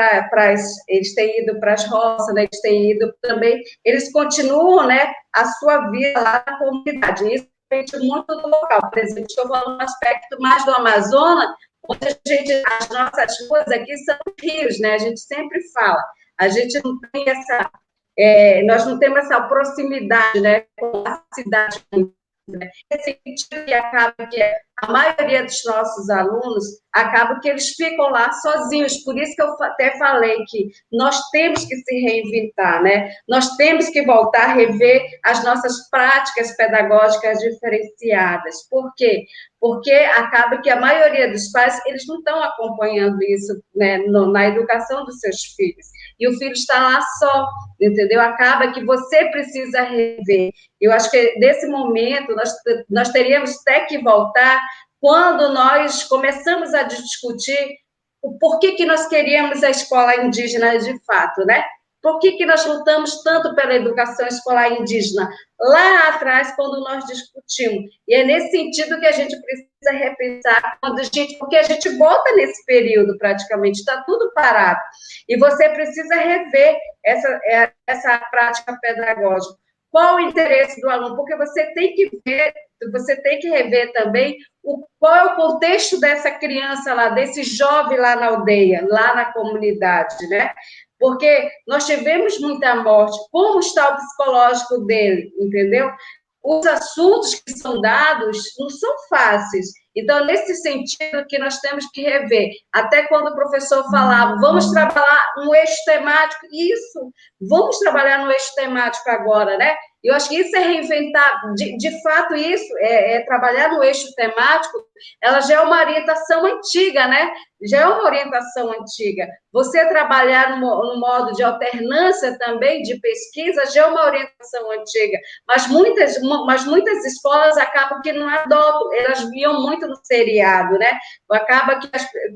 para as roças, né? Eles têm ido também, eles continuam, né, a sua vida lá na comunidade. Isso depende muito do local. Por exemplo, estou falando um aspecto mais do Amazonas, onde as nossas ruas aqui são rios, né? A gente sempre fala. A gente não tem nós não temos essa proximidade, né, com a cidade. Né? Esse sentido que acaba que a maioria dos nossos alunos acaba que eles ficam lá sozinhos. Por isso que eu até falei que nós temos que se reinventar, né? Nós temos que voltar a rever as nossas práticas pedagógicas diferenciadas. Por quê? Porque acaba que a maioria dos pais, eles não estão acompanhando isso, né, na educação dos seus filhos. E o filho está lá só, entendeu? Acaba que você precisa rever. Eu acho que, nesse momento, nós teríamos até que voltar quando nós começamos a discutir o porquê que nós queríamos a escola indígena de fato, né? Por que nós lutamos tanto pela educação escolar indígena? Lá atrás, quando nós discutimos. E é nesse sentido que a gente precisa repensar, porque a gente volta nesse período, praticamente, está tudo parado. E você precisa rever essa prática pedagógica. Qual o interesse do aluno? Porque você tem que rever também qual é o contexto dessa criança lá, desse jovem lá na aldeia, lá na comunidade, né? Porque nós tivemos muita morte. Como está o psicológico dele, entendeu? Os assuntos que são dados não são fáceis. Então, nesse sentido que nós temos que rever. Até quando o professor falava, vamos trabalhar no eixo temático, isso, vamos trabalhar no eixo temático agora, né? Eu acho que isso é reinventar, de fato, isso é trabalhar no eixo temático, ela já é uma orientação antiga, né? Já é uma orientação antiga. Você trabalhar no modo de alternância também, de pesquisa, já é uma orientação antiga. Mas muitas escolas acabam que não adotam, elas viam muito no seriado, né? Acaba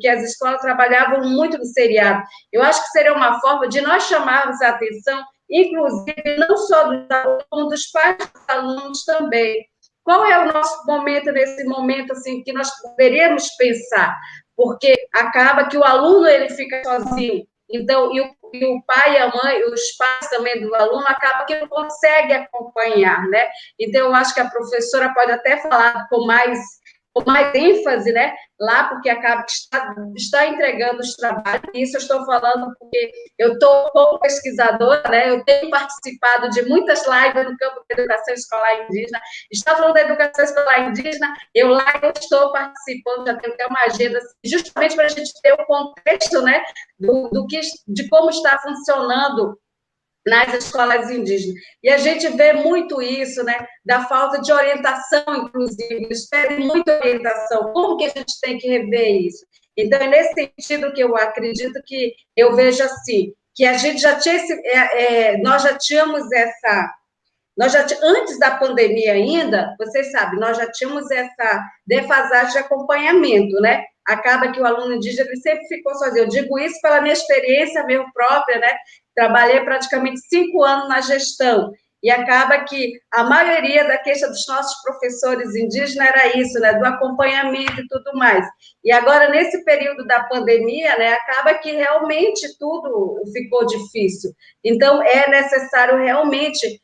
que as escolas trabalhavam muito no seriado. Eu acho que seria uma forma de nós chamarmos a atenção, inclusive, não só dos alunos, como dos pais dos alunos também. Qual é o nosso momento, nesse momento, assim, que nós poderíamos pensar? Porque acaba que o aluno, ele fica sozinho. Então, e o pai e a mãe, os pais também do aluno, acaba que não consegue acompanhar, né? Então, eu acho que a professora pode até falar com mais ênfase, né, lá, porque acaba que está entregando os trabalhos. Isso eu estou falando porque eu estou como pesquisadora, né, eu tenho participado de muitas lives no campo da educação escolar indígena. Está falando da educação escolar indígena, eu estou participando, já tenho até uma agenda, justamente para a gente ter o contexto, né, de como está funcionando nas escolas indígenas. E a gente vê muito isso, né, da falta de orientação, inclusive, eles pedem muita orientação. Como que a gente tem que rever isso? Então, é nesse sentido que eu acredito que eu vejo assim, que a gente já tinha nós já tínhamos antes da pandemia ainda, vocês sabem, nós já tínhamos essa defasagem de acompanhamento, né? Acaba que o aluno indígena ele sempre ficou sozinho. Eu digo isso pela minha experiência mesmo própria, né? Trabalhei praticamente 5 anos na gestão, e acaba que a maioria da queixa dos nossos professores indígenas era isso, né? Do acompanhamento e tudo mais. E agora, nesse período da pandemia, né? Acaba que realmente tudo ficou difícil. Então, é necessário realmente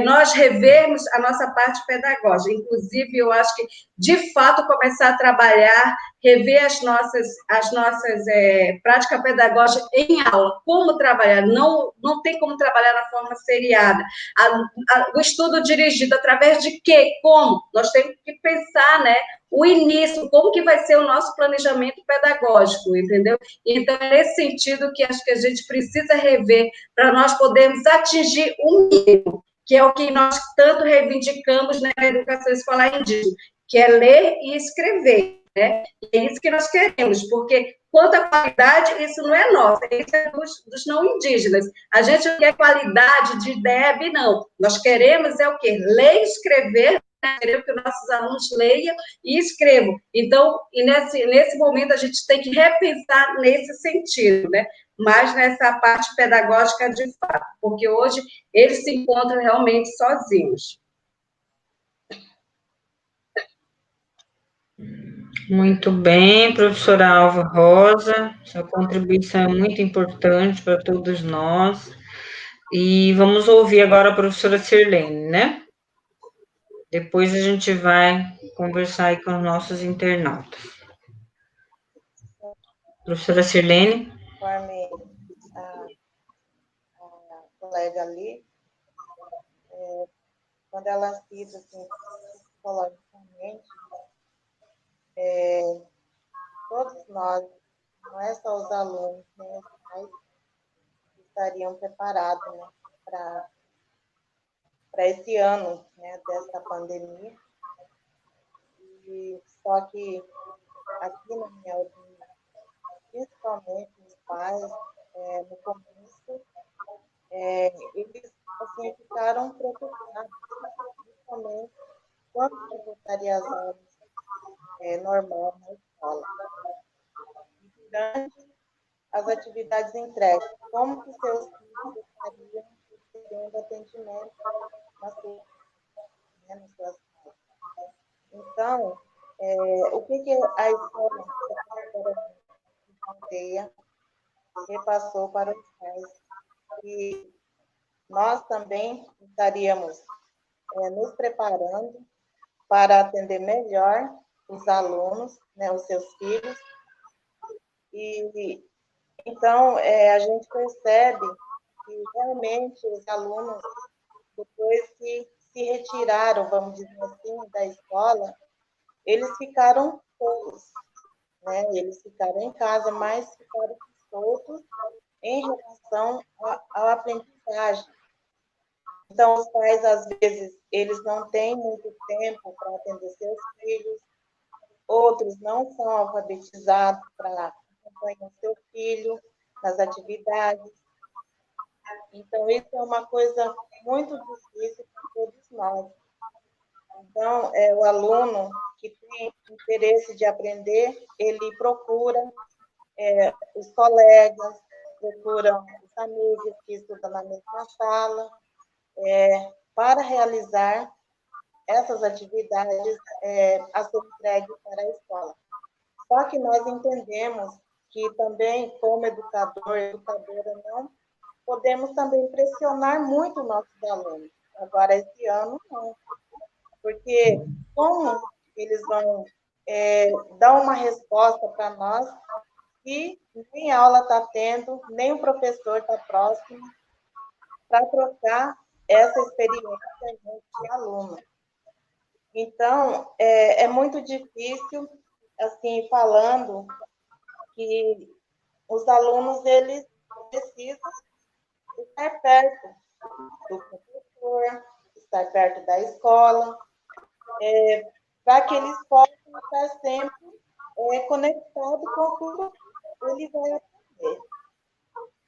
nós revermos a nossa parte pedagógica. Inclusive, eu acho que, de fato, começar a trabalhar, rever as nossas práticas pedagógicas em aula. Como trabalhar? Não tem como trabalhar na forma seriada. O estudo dirigido, através de quê? Como? Nós temos que pensar, né? O início, como que vai ser o nosso planejamento pedagógico, entendeu? Então, é nesse sentido que acho que a gente precisa rever para nós podermos atingir o mínimo, que é o que nós tanto reivindicamos na educação escolar indígena, que é ler e escrever, né? E é isso que nós queremos, porque quanto à qualidade, isso não é nosso, isso é dos não indígenas. A gente não quer qualidade de DEB, não. Nós queremos é o quê? Ler e escrever, né? Queremos que nossos alunos leiam e escrevam. Então, nesse momento, a gente tem que repensar nesse sentido, né? Mas nessa parte pedagógica de fato, porque hoje eles se encontram realmente sozinhos. Muito bem, professora Alva Rosa, sua contribuição é muito importante para todos nós. E vamos ouvir agora a professora Sirlene, né? Depois a gente vai conversar aí com os nossos internautas. Professora Sirlene. Conforme a colega ali, quando ela cita assim, psicologicamente, todos nós, não é só os alunos, nem os pais, estariam preparados, né, para esse ano, né, dessa pandemia. E só que aqui, na minha opinião, principalmente os pais, no começo, eles assim, ficaram preocupados, principalmente quando que voltaria às aulas normal na escola. E durante as atividades entregues, como que seus filhos estariam recebendo atendimento nas suas casas? Então, o que a escola repassou para os pais? E nós também estaríamos nos preparando para atender melhor os alunos, né, os seus filhos. E então a gente percebe que realmente os alunos, depois que se retiraram, vamos dizer assim, da escola, eles ficaram soltos, né? Eles ficaram em casa, mas ficaram soltos em relação à aprendizagem. Então, os pais, às vezes, eles não têm muito tempo para atender seus filhos, outros não são alfabetizados para acompanhar seu filho nas atividades. Então, isso é uma coisa muito difícil para todos nós. Então, o aluno que tem interesse de aprender, ele procura os colegas, procura os amigos que estudam na mesma sala, para realizar essas atividades a ser entregues para a escola. Só que nós entendemos que também, como educadora, não podemos também pressionar muito nossos alunos. Agora, esse ano, não. Porque como eles vão dar uma resposta para nós e nem aula está tendo, nem o professor está próximo para trocar essa experiência entre alunos. Então, é muito difícil, assim, falando que os alunos, eles precisam estar perto do professor, estar perto da escola, para que eles possam estar sempre conectados com tudo que ele vai aprender.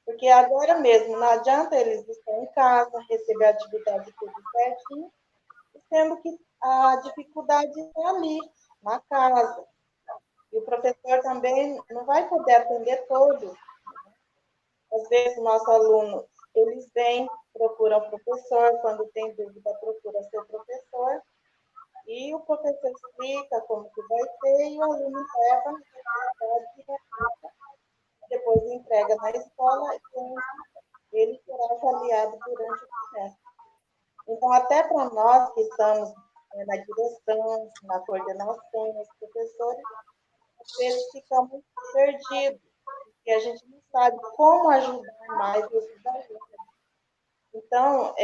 Porque agora mesmo, não adianta eles estarem em casa, receber a atividade tudo certinho, sendo que a dificuldade é ali, na casa. E o professor também não vai poder atender todos. Às vezes, nosso aluno, eles vêm, procuram o professor, quando tem dúvida, procura seu professor, e o professor explica como que vai ser, e o aluno leva a atividade, depois entrega na escola, e ele será avaliado durante o semestre. Então, até para nós que estamos na direção, na coordenação, os professores, às vezes ficamos perdidos, porque a gente não sabe como ajudar mais esses alunos. Então,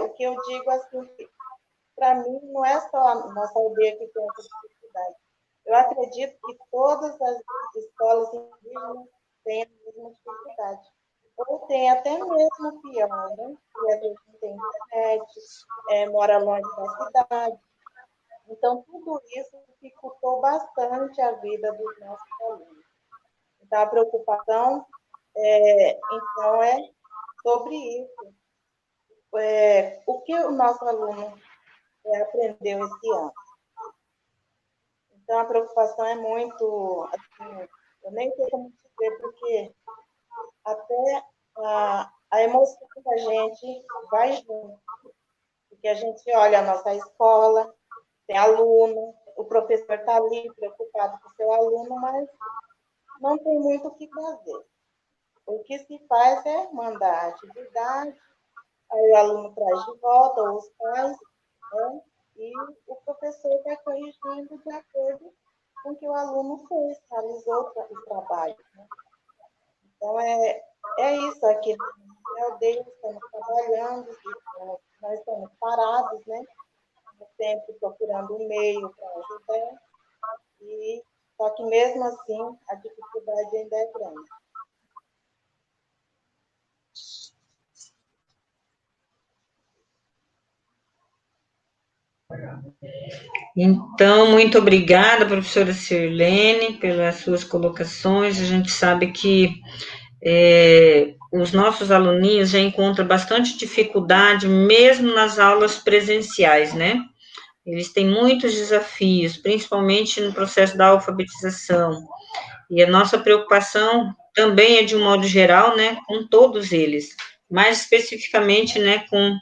o que eu digo assim, para mim, não é só a nossa aldeia que tem essa dificuldade. Eu acredito que todas as escolas indígenas têm a mesma dificuldade. Ou tem até mesmo pior, né? Que a gente não tem internet, mora longe da cidade. Então, tudo isso dificultou bastante a vida dos nossos alunos. Então, a preocupação então, é sobre isso. O que o nosso aluno aprendeu esse ano? Então, a preocupação é muito, assim, eu nem sei como dizer, porque até a emoção da gente vai junto. Porque a gente olha a nossa escola, tem aluno, o professor está ali preocupado com o seu aluno, mas não tem muito o que fazer. O que se faz é mandar atividade, aí o aluno traz de volta, ou os pais, né? E o professor vai corrigindo de acordo com o que o aluno fez, realizou os trabalhos. Né? Então, é isso aqui. Na aldeia estamos trabalhando, nós estamos parados, né? Sempre procurando um meio para ajudar, só que mesmo assim a dificuldade ainda é grande. Então, muito obrigada, professora Sirlene, pelas suas colocações. A gente sabe que os nossos aluninhos já encontram bastante dificuldade, mesmo nas aulas presenciais, né? Eles têm muitos desafios, principalmente no processo da alfabetização. E a nossa preocupação também é, de um modo geral, né, com todos eles, mais especificamente, né, com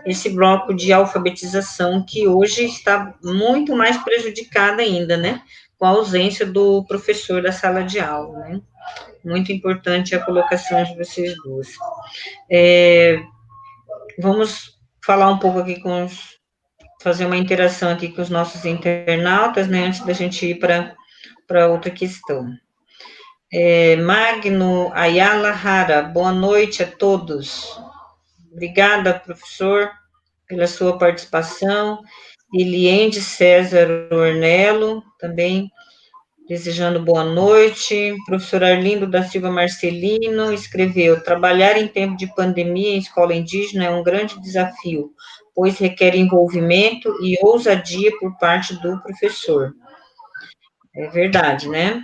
esse bloco de alfabetização, que hoje está muito mais prejudicada ainda, né, com a ausência do professor da sala de aula, né. Muito importante a colocação de vocês duas. Vamos falar um pouco aqui fazer uma interação aqui com os nossos internautas, né, antes da gente ir para outra questão. Magno Ayala Hara, boa noite a todos. Obrigada, professor, pela sua participação. Eliende César Ornello, também desejando boa noite. Professor Arlindo da Silva Marcelino escreveu: trabalhar em tempo de pandemia em escola indígena é um grande desafio, pois requer envolvimento e ousadia por parte do professor. É verdade, né?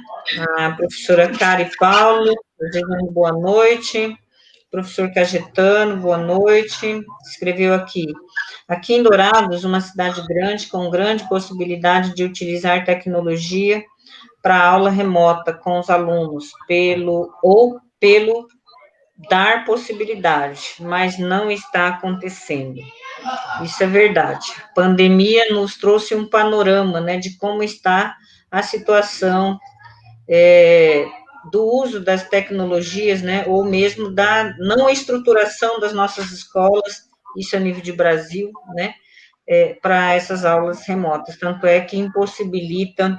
A professora Cari Paulo, desejando boa noite. Professor Cajetano, boa noite. Escreveu aqui: aqui em Dourados, uma cidade grande com grande possibilidade de utilizar tecnologia para aula remota com os alunos, pelo dar possibilidade, mas não está acontecendo. Isso é verdade. A pandemia nos trouxe um panorama, né, de como está a situação do uso das tecnologias, né, ou mesmo da não estruturação das nossas escolas, isso a nível de Brasil, né, para essas aulas remotas. Tanto é que impossibilita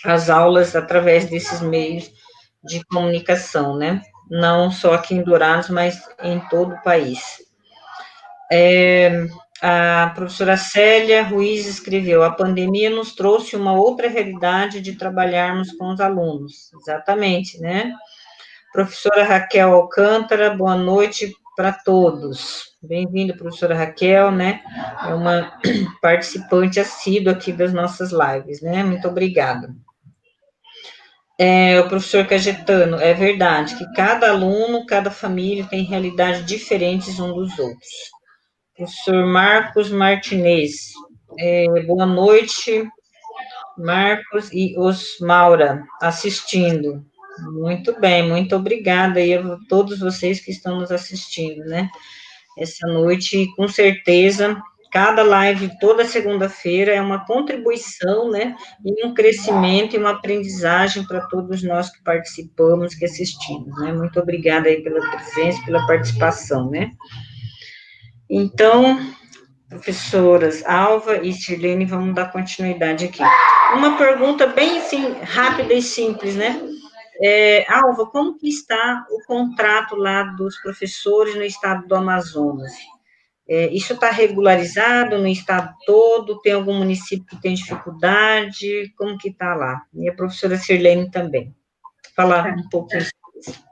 as aulas através desses meios de comunicação, né, não só aqui em Dourados, mas em todo o país. A professora Célia Ruiz escreveu: a pandemia nos trouxe uma outra realidade de trabalharmos com os alunos. Exatamente, né? Professora Raquel Alcântara, boa noite para todos. Bem-vinda, professora Raquel, né? É uma participante assídua aqui das nossas lives, né? Muito obrigada. O professor Cajetano, é verdade que cada aluno, cada família tem realidades diferentes uns dos outros. Professor Marcos Martinez, boa noite, Marcos e Osmaura, assistindo. Muito bem, muito obrigada aí a todos vocês que estão nos assistindo, né? Essa noite, com certeza, cada live toda segunda-feira é uma contribuição, né? E um crescimento e uma aprendizagem para todos nós que participamos, que assistimos, né? Muito obrigada aí pela presença, pela participação, né? Então, professoras Alva e Sirlene, vamos dar continuidade aqui. Uma pergunta bem, assim, rápida e simples, né? Alva, como que está o contrato lá dos professores no estado do Amazonas? Isso está regularizado no estado todo? Tem algum município que tem dificuldade? Como que está lá? E a professora Sirlene também. Falar um pouquinho sobre isso.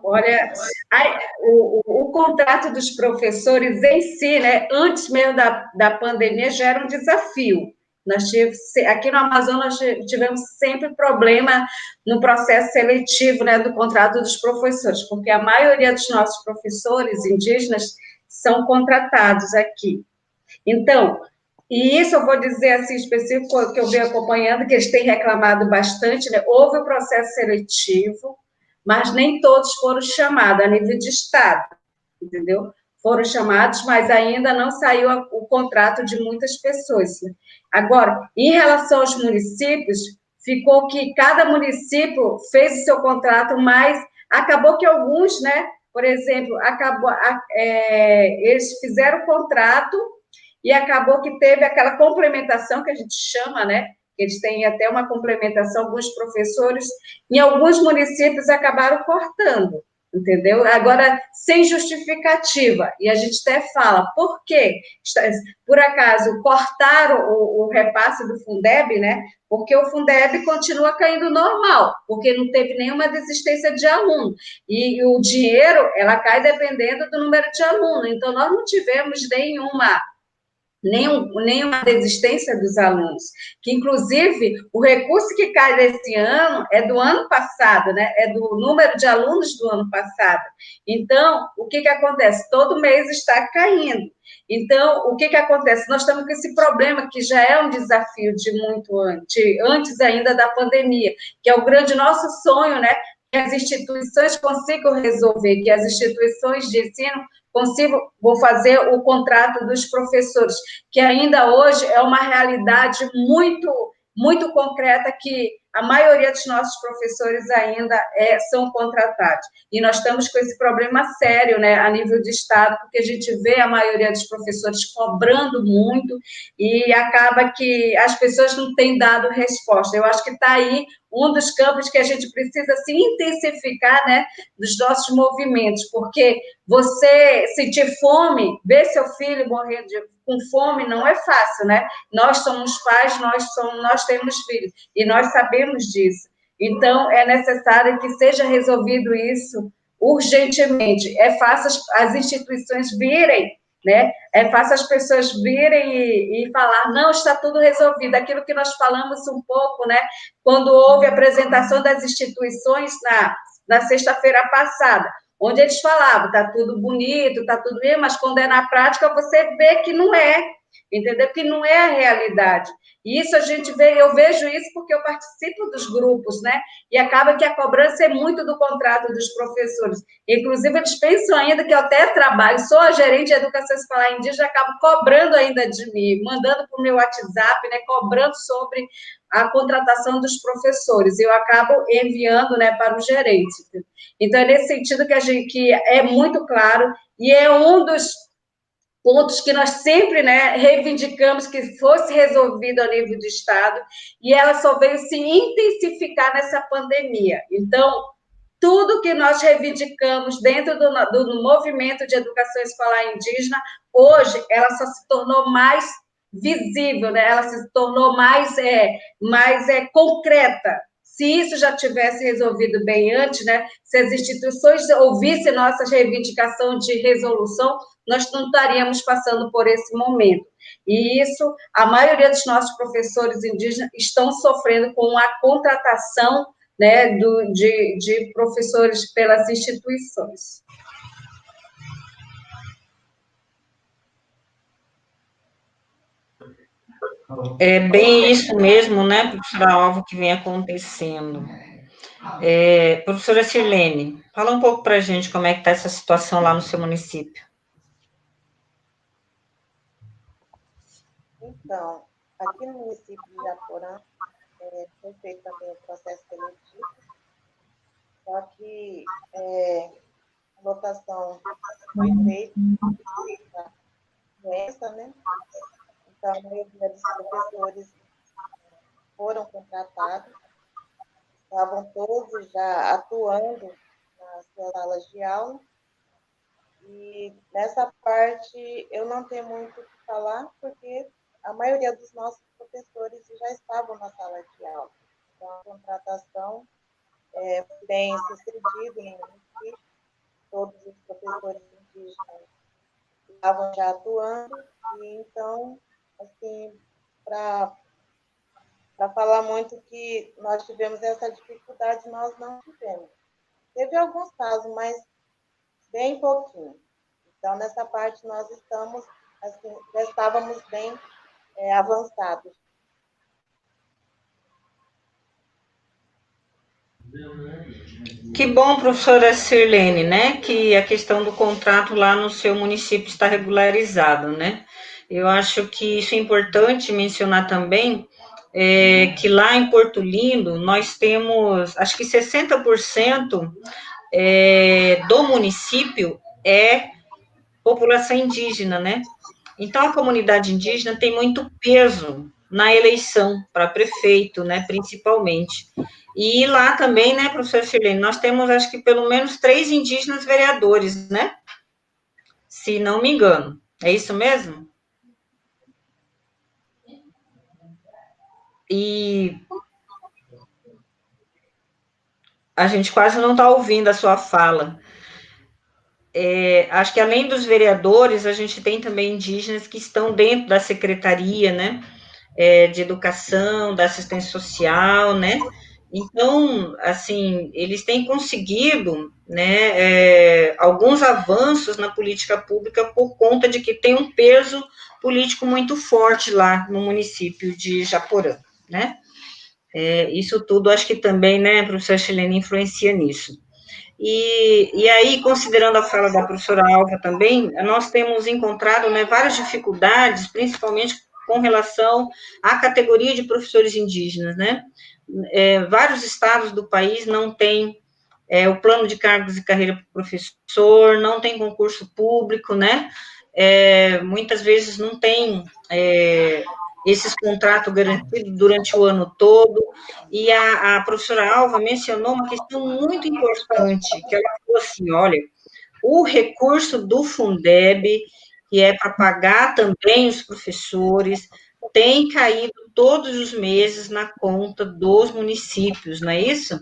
Olha, o contrato dos professores em si, né, antes mesmo da pandemia, já era um desafio. Aqui no Amazonas, nós tivemos sempre problema no processo seletivo, né, do contrato dos professores, porque a maioria dos nossos professores indígenas são contratados aqui. Então, e isso eu vou dizer assim, específico, que eu venho acompanhando, que eles têm reclamado bastante, né? Houve o processo seletivo, mas nem todos foram chamados a nível de Estado, entendeu? Foram chamados, mas ainda não saiu o contrato de muitas pessoas. Agora, em relação aos municípios, ficou que cada município fez o seu contrato, mas acabou que alguns, né? Por exemplo, eles fizeram o contrato e acabou que teve aquela complementação que a gente chama, né? Eles têm até uma complementação, alguns professores, em alguns municípios acabaram cortando, entendeu? Agora, sem justificativa, e a gente até fala, por quê? Por acaso, cortaram o repasse do Fundeb, né? Porque o Fundeb continua caindo normal, porque não teve nenhuma desistência de aluno, e o dinheiro, ela cai dependendo do número de alunos, então nós não tivemos nenhuma desistência dos alunos, que inclusive o recurso que cai desse ano é do ano passado, né? É do número de alunos do ano passado. Então, o que acontece? Todo mês está caindo. Então, o que acontece? Nós estamos com esse problema que já é um desafio de muito antes ainda da pandemia, que é o grande nosso sonho, né? Que as instituições consigam resolver, que as instituições de ensino vou fazer o contrato dos professores, que ainda hoje é uma realidade muito concreta, que a maioria dos nossos professores ainda são contratados. E nós estamos com esse problema sério, né, a nível de Estado, porque a gente vê a maioria dos professores cobrando muito e acaba que as pessoas não têm dado resposta. Eu acho que está aí um dos campos que a gente precisa se intensificar, né, dos nossos movimentos, porque você sentir fome, ver seu filho morrer com fome não é fácil, né? Nós somos pais, nós temos filhos, e nós sabemos disso. Então, é necessário que seja resolvido isso urgentemente. É fácil as instituições virem, né? É fácil as pessoas virem e falar, não, está tudo resolvido. Aquilo que nós falamos um pouco, né? Quando houve a apresentação das instituições na sexta-feira passada, onde eles falavam, tá tudo bonito, tá tudo bem, mas quando é na prática, você vê que não é, entendeu? Que não é a realidade. E isso a gente vê, eu vejo isso porque eu participo dos grupos, né? E acaba que a cobrança é muito do contrato dos professores. Inclusive, eles pensam ainda que eu até trabalho, sou a gerente de educação escolar indígena, acabo cobrando ainda de mim, mandando para o meu WhatsApp, né? Cobrando sobre a contratação dos professores. Eu acabo enviando, né, para o gerente. Então, é nesse sentido que é muito claro, e é um dos pontos que nós sempre, né, reivindicamos que fosse resolvido a nível de Estado, e ela só veio se intensificar nessa pandemia. Então, tudo que nós reivindicamos dentro do movimento de educação escolar indígena, hoje, ela só se tornou mais visível, né? Ela se tornou mais concreta. Se isso já tivesse resolvido bem antes, né? Se as instituições ouvissem nossas reivindicações de resolução, nós não estaríamos passando por esse momento. E isso, a maioria dos nossos professores indígenas estão sofrendo com a contratação, né, de professores pelas instituições. É bem isso mesmo, né, professora Alva, que vem acontecendo. Professora Sirlene, fala um pouco para a gente como é que está essa situação lá no seu município. Então, aqui no município de Iraporã, foi feito também o processo seletivo, só que a votação foi feita imensa, né? Então, a maioria dos professores foram contratados, estavam todos já atuando nas suas salas de aula. E nessa parte eu não tenho muito o que falar, porque a maioria dos nossos professores já estavam na sala de aula. Então, a contratação bem sucedida no município, todos os professores indígenas estavam já atuando, e então, assim, para falar muito que nós tivemos essa dificuldade, nós não tivemos. Teve alguns casos, mas bem pouquinho. Então, nessa parte, nós estamos, assim, já estávamos bem avançados. Que bom, professora Sirlene, né, que a questão do contrato lá no seu município está regularizado, né? Eu acho que isso é importante mencionar também, que lá em Porto Lindo nós temos, acho que 60% do município é população indígena, né? Então, a comunidade indígena tem muito peso na eleição para prefeito, né, principalmente. E lá também, né, professor Chilene, nós temos, acho que, pelo menos 3 indígenas vereadores, né? Se não me engano. É isso mesmo? E a gente quase não está ouvindo a sua fala. Acho que, além dos vereadores, a gente tem também indígenas que estão dentro da secretaria, né? De educação, da assistência social, né? Então, assim, eles têm conseguido, né, alguns avanços na política pública por conta de que tem um peso político muito forte lá no município de Japorã, né? Isso tudo, acho que também, né, professora Chilene, influencia nisso. E aí, considerando a fala da professora Alva também, nós temos encontrado, né, várias dificuldades, principalmente com relação à categoria de professores indígenas, né? Vários estados do país não têm o plano de cargos e carreira para o professor, não tem concurso público, né? Muitas vezes não tem esses contratos garantidos durante o ano todo, e a professora Alva mencionou uma questão muito importante, que ela falou assim, olha, o recurso do Fundeb, que é para pagar também os professores, tem caído todos os meses na conta dos municípios, não é isso?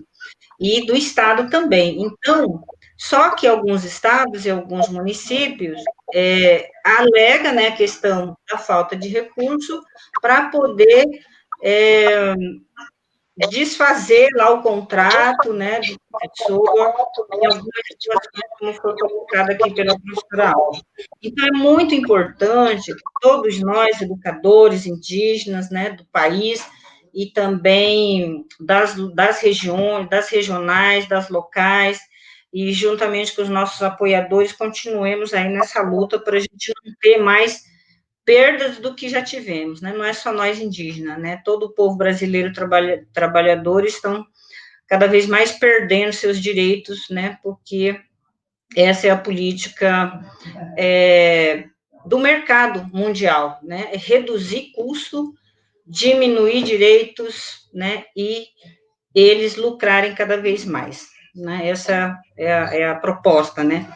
E do Estado também. Então, só que alguns estados e alguns municípios alegam, né, a questão da falta de recurso para poder desfazer lá o contrato, né, do professor, em algumas situações, como foi colocado aqui pela professora Alva. Então, é muito importante que todos nós, educadores indígenas, né, do país, e também das regiões, das regionais, das locais, e juntamente com os nossos apoiadores, continuemos aí nessa luta para a gente não ter mais perdas do que já tivemos, né? Não é só nós indígenas, né? Todo o povo brasileiro trabalhador estão cada vez mais perdendo seus direitos, né? Porque essa é a política do mercado mundial, né? É reduzir custo, diminuir direitos, né? E eles lucrarem cada vez mais, né? Essa é a proposta, né?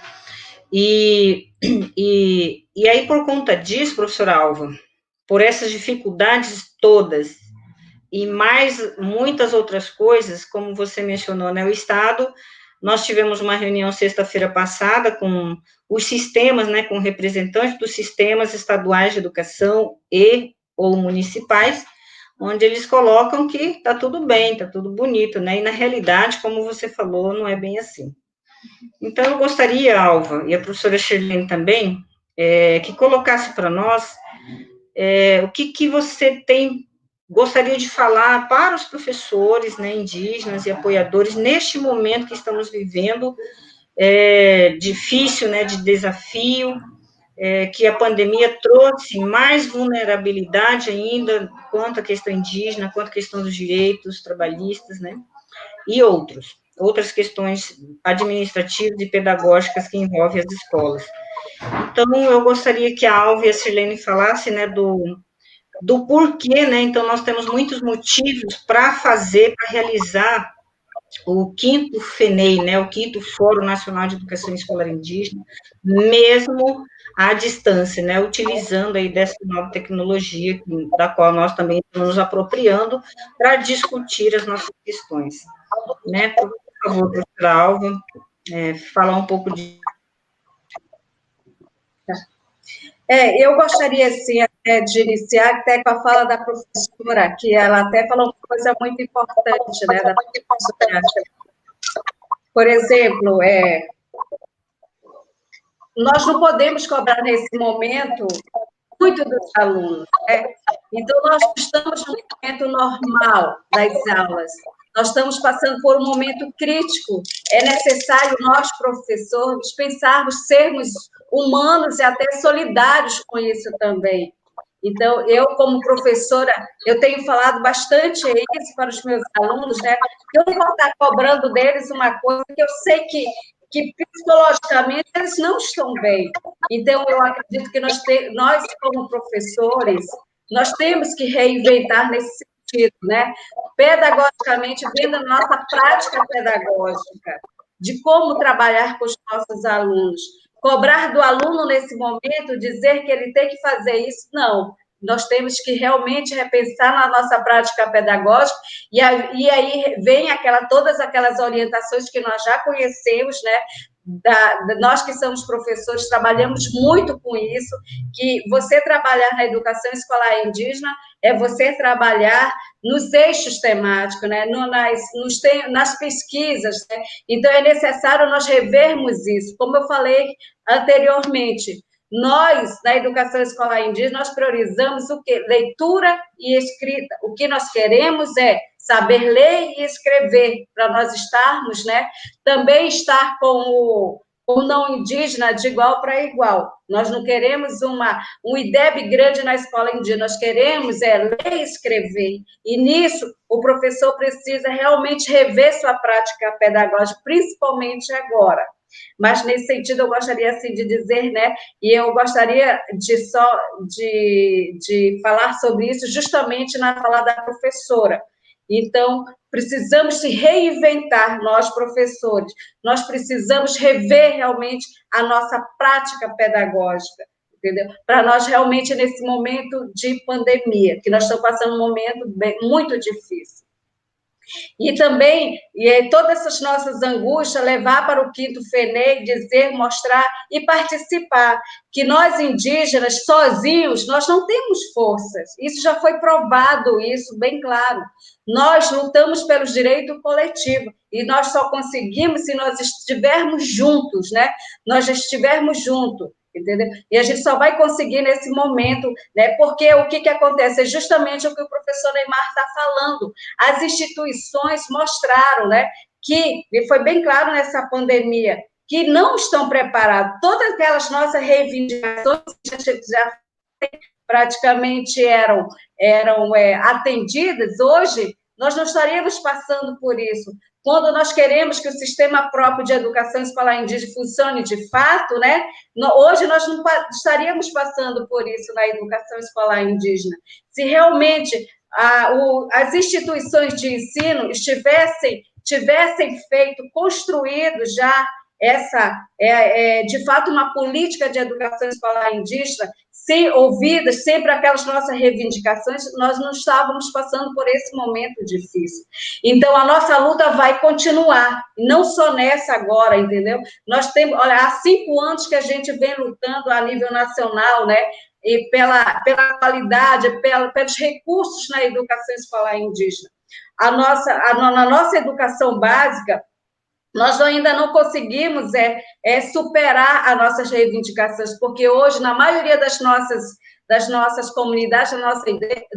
E aí, por conta disso, professora Alva, por essas dificuldades todas, e mais muitas outras coisas, como você mencionou, né, o Estado, nós tivemos uma reunião sexta-feira passada com os sistemas, né, com representantes dos sistemas estaduais de educação e ou municipais, onde eles colocam que está tudo bem, está tudo bonito, né, e na realidade, como você falou, não é bem assim. Então, eu gostaria, Alva, e a professora Shirlene também, que colocasse para nós o que você gostaria de falar para os professores, né, indígenas e apoiadores, neste momento que estamos vivendo, difícil, né, de desafio, que a pandemia trouxe mais vulnerabilidade ainda quanto à questão indígena, quanto à questão dos direitos trabalhistas, né, e outros. outras questões administrativas e pedagógicas que envolvem as escolas. Então, eu gostaria que a Alva e a Sirlene falassem, né, do porquê, né, então nós temos muitos motivos para realizar o 5º FENEI, né, o 5º Fórum Nacional de Educação Escolar Indígena, mesmo à distância, né, utilizando aí dessa nova tecnologia, da qual nós também estamos nos apropriando para discutir as nossas questões, né, por favor, professora Alva, falar um pouco de... Eu gostaria, assim, até de iniciar até com a fala da professora, que ela até falou uma coisa muito importante, né, da professora. Por exemplo, nós não podemos cobrar nesse momento muito dos alunos, né? Então, nós estamos num momento normal das aulas, nós estamos passando por um momento crítico, é necessário nós, professores, pensarmos, sermos humanos e até solidários com isso também. Então, eu, como professora, eu tenho falado bastante isso para os meus alunos, né? Eu não vou estar cobrando deles uma coisa que eu sei que psicologicamente eles não estão bem. Então, eu acredito que nós como professores, nós temos que reinventar nesse sentido, né? Pedagogicamente, vendo a nossa prática pedagógica, de como trabalhar com os nossos alunos. Cobrar do aluno nesse momento, dizer que ele tem que fazer isso, não. Nós temos que realmente repensar na nossa prática pedagógica, e aí vem todas aquelas orientações que nós já conhecemos, né? Nós que somos professores, trabalhamos muito com isso, que você trabalhar na educação escolar indígena é você trabalhar nos eixos temáticos, né? Nas pesquisas, né? Então, é necessário nós revermos isso. Como eu falei anteriormente, nós, na educação escolar indígena, nós priorizamos o quê? Leitura e escrita. O que nós queremos é saber ler e escrever, para nós estarmos, né? Também estar com o não indígena de igual para igual. Nós não queremos um IDEB grande na escola indígena, nós queremos ler e escrever. E nisso, o professor precisa realmente rever sua prática pedagógica, principalmente agora. Mas, nesse sentido, eu gostaria, assim, de dizer, né, e eu gostaria de falar sobre isso justamente na fala da professora. Então, precisamos se reinventar, nós, professores, nós precisamos rever realmente a nossa prática pedagógica, entendeu? Para nós, realmente, nesse momento de pandemia, que nós estamos passando um momento muito difícil. E também, todas essas nossas angústias, levar para o 5º FENEI, dizer, mostrar e participar, que nós indígenas, sozinhos, nós não temos forças. Isso já foi provado, isso bem claro. Nós lutamos pelos direitos coletivos, e nós só conseguimos se nós estivermos juntos, né? Nós estivermos juntos. Entendeu? E a gente só vai conseguir nesse momento, né? Porque o que acontece? É justamente o que o professor Neymar está falando. As instituições mostraram, né, que, e foi bem claro nessa pandemia, que não estão preparadas. Todas aquelas nossas reivindicações já praticamente eram atendidas, hoje nós não estaríamos passando por isso. Quando nós queremos que o sistema próprio de educação escolar indígena funcione de fato, né? Hoje nós não estaríamos passando por isso na educação escolar indígena. Se realmente as instituições de ensino tivessem construído já de fato, uma política de educação escolar indígena, ouvidas sempre aquelas nossas reivindicações, nós não estávamos passando por esse momento difícil. Então, a nossa luta vai continuar, não só nessa agora, entendeu? Nós temos, olha, há 5 anos que a gente vem lutando a nível nacional, né? E pela qualidade, pelos recursos na educação escolar indígena. Na nossa educação básica, nós ainda não conseguimos superar as nossas reivindicações, porque hoje, na maioria das nossas comunidades,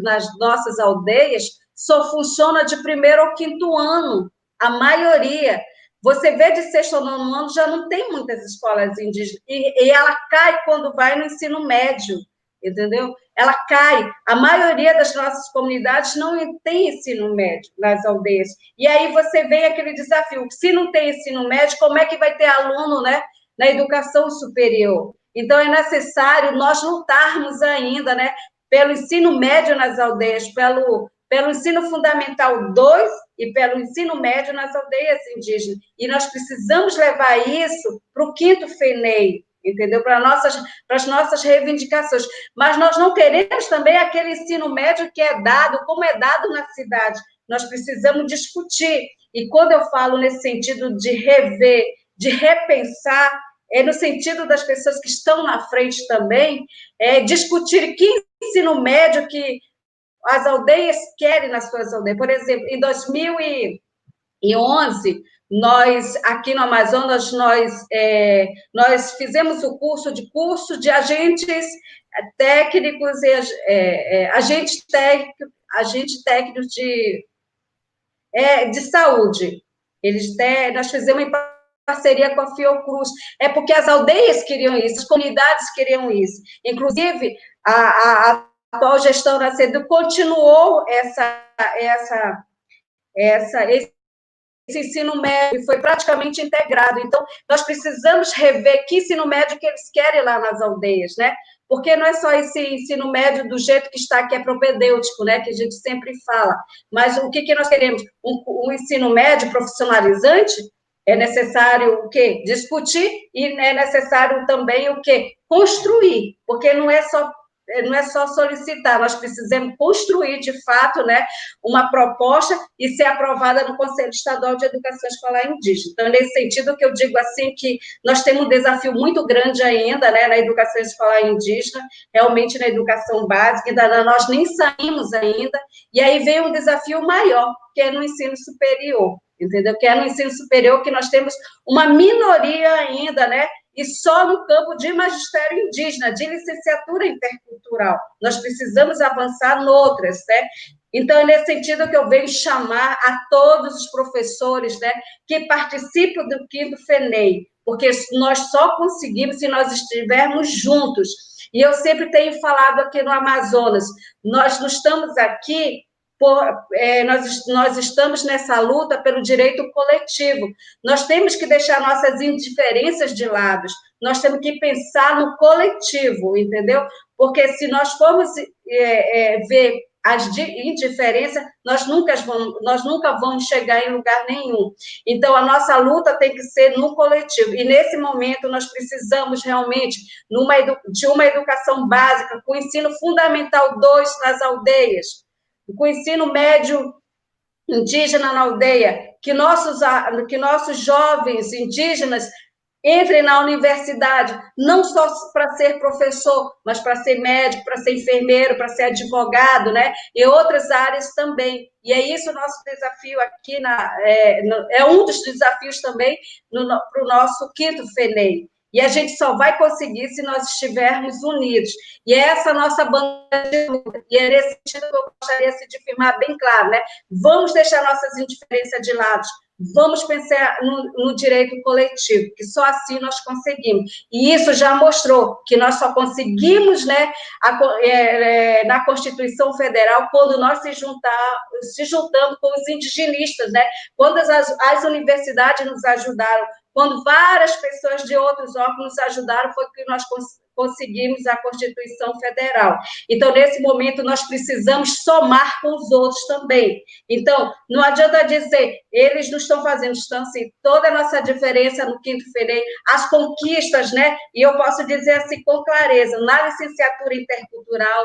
nas nossas aldeias, só funciona de 1º ao 5º ano, a maioria. Você vê de 6º ao 9º ano, já não tem muitas escolas indígenas, e ela cai quando vai no ensino médio. entendeu? Ela cai. A maioria das nossas comunidades não tem ensino médio nas aldeias. E aí você vem aquele desafio, se não tem ensino médio, como é que vai ter aluno, né, na educação superior? Então, é necessário nós lutarmos ainda, né, pelo ensino médio nas aldeias, pelo ensino fundamental 2 e pelo ensino médio nas aldeias indígenas. E nós precisamos levar isso para o 5º FENEI, entendeu? Para as nossas reivindicações. Mas nós não queremos também aquele ensino médio que é dado, como é dado na cidade. Nós precisamos discutir. E quando eu falo nesse sentido de rever, de repensar, é no sentido das pessoas que estão na frente também, discutir que ensino médio que as aldeias querem nas suas aldeias. Por exemplo, em 2011, nós, aqui no Amazonas, nós fizemos o curso de agentes técnicos e agentes técnicos de saúde. Nós fizemos em parceria com a Fiocruz. É porque as aldeias queriam isso, as comunidades queriam isso. Inclusive, a atual gestão da SEDU continuou esse ensino médio, foi praticamente integrado. Então, nós precisamos rever que ensino médio que eles querem lá nas aldeias, né? Porque não é só esse ensino médio do jeito que está, que é propedêutico, né? Que a gente sempre fala. Mas o que nós queremos? Um ensino médio profissionalizante? É necessário o quê? Discutir, e é necessário também o quê? Construir, porque não é só solicitar, nós precisamos construir, de fato, né, uma proposta e ser aprovada no Conselho Estadual de Educação Escolar Indígena. Então, nesse sentido que eu digo assim, que nós temos um desafio muito grande ainda, né, na educação escolar indígena, realmente na educação básica, ainda nós nem saímos ainda, e aí vem um desafio maior, que é no ensino superior, entendeu? Que é no ensino superior que nós temos uma minoria ainda, né, e só no campo de magistério indígena, de licenciatura intercultural. Nós precisamos avançar noutras, né? Então, é nesse sentido que eu venho chamar a todos os professores, né, que participam do 5º FENEI, porque nós só conseguimos se nós estivermos juntos. E eu sempre tenho falado aqui no Amazonas, nós não estamos aqui nós estamos nessa luta pelo direito coletivo. Nós temos que deixar nossas indiferenças de lado. Nós temos que pensar no coletivo, entendeu? Porque se nós formos ver as indiferenças, nós nunca vamos chegar em lugar nenhum. Então, a nossa luta tem que ser no coletivo. E, nesse momento, nós precisamos realmente de uma educação básica, com ensino fundamental 2 nas aldeias, com o ensino médio indígena na aldeia, que nossos jovens indígenas entrem na universidade, não só para ser professor, mas para ser médico, para ser enfermeiro, para ser advogado, né? E outras áreas também. E é isso o nosso desafio aqui, é um dos desafios também para o nosso 5º FENEI. E a gente só vai conseguir se nós estivermos unidos. E é essa nossa bandeira de luta. E é nesse sentido que eu gostaria de afirmar bem claro, né? Vamos deixar nossas indiferenças de lado. Vamos pensar no direito coletivo, que só assim nós conseguimos. E isso já mostrou que nós só conseguimos, né, na Constituição Federal, quando nós se juntamos com os indigenistas, né? Quando as universidades nos ajudaram, quando várias pessoas de outros órgãos nos ajudaram, foi que nós conseguimos a Constituição Federal. Então, nesse momento, nós precisamos somar com os outros também. Então, não adianta dizer, eles não estão fazendo, estão assim, toda a nossa diferença no 5º FENEI, as conquistas, né? E eu posso dizer assim com clareza, na licenciatura intercultural,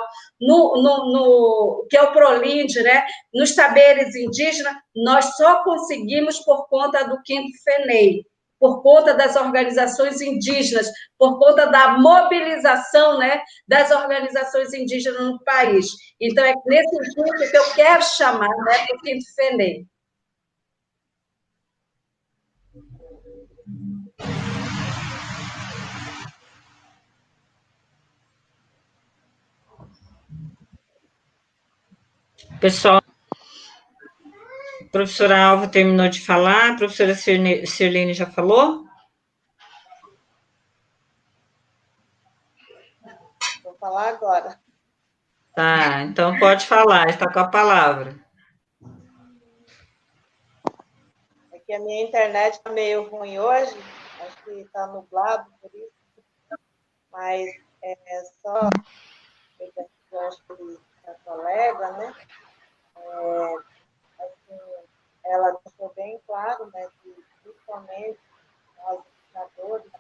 que é o PROLIND, né? Nos saberes indígenas, nós só conseguimos por conta do 5º FENEI, por conta das organizações indígenas, por conta da mobilização, né, das organizações indígenas no país. Então, é nesse junto que eu quero chamar, né, para o 5º FENEI. Pessoal, a professora Alva terminou de falar, a professora Sirlene já falou? vou falar agora. Tá, então pode falar, está com a palavra. É que a minha internet está meio ruim hoje, acho que está nublado por isso, mas é só, eu acho que a colega, né, assim, ela deixou bem claro, né, que principalmente nós, educadores,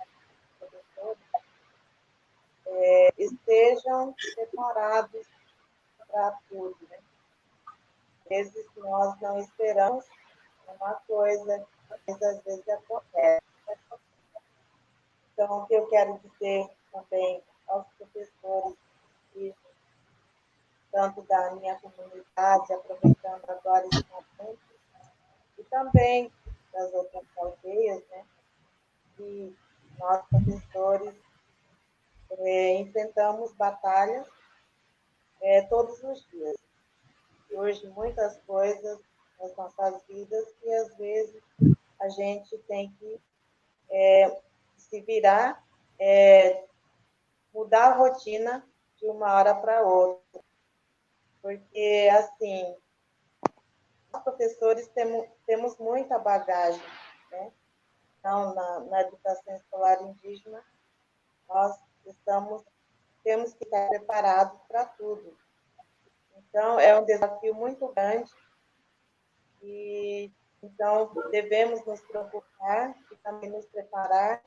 professores, estejam preparados para tudo, né? Às vezes nós não esperamos uma coisa, mas às vezes acontece. Então, o que eu quero dizer também aos professores, e tanto da minha comunidade, aproveitando agora esse momento, e também das outras aldeias, né, que nós, professores, enfrentamos batalhas todos os dias. Surgem muitas coisas nas nossas vidas que, às vezes, a gente tem que se virar, mudar a rotina de uma hora para outra. Porque, assim, nós professores temos muita bagagem, né? Então, na educação escolar indígena, nós temos que estar preparados para tudo. Então, é um desafio muito grande e, então, devemos nos preocupar e também nos preparar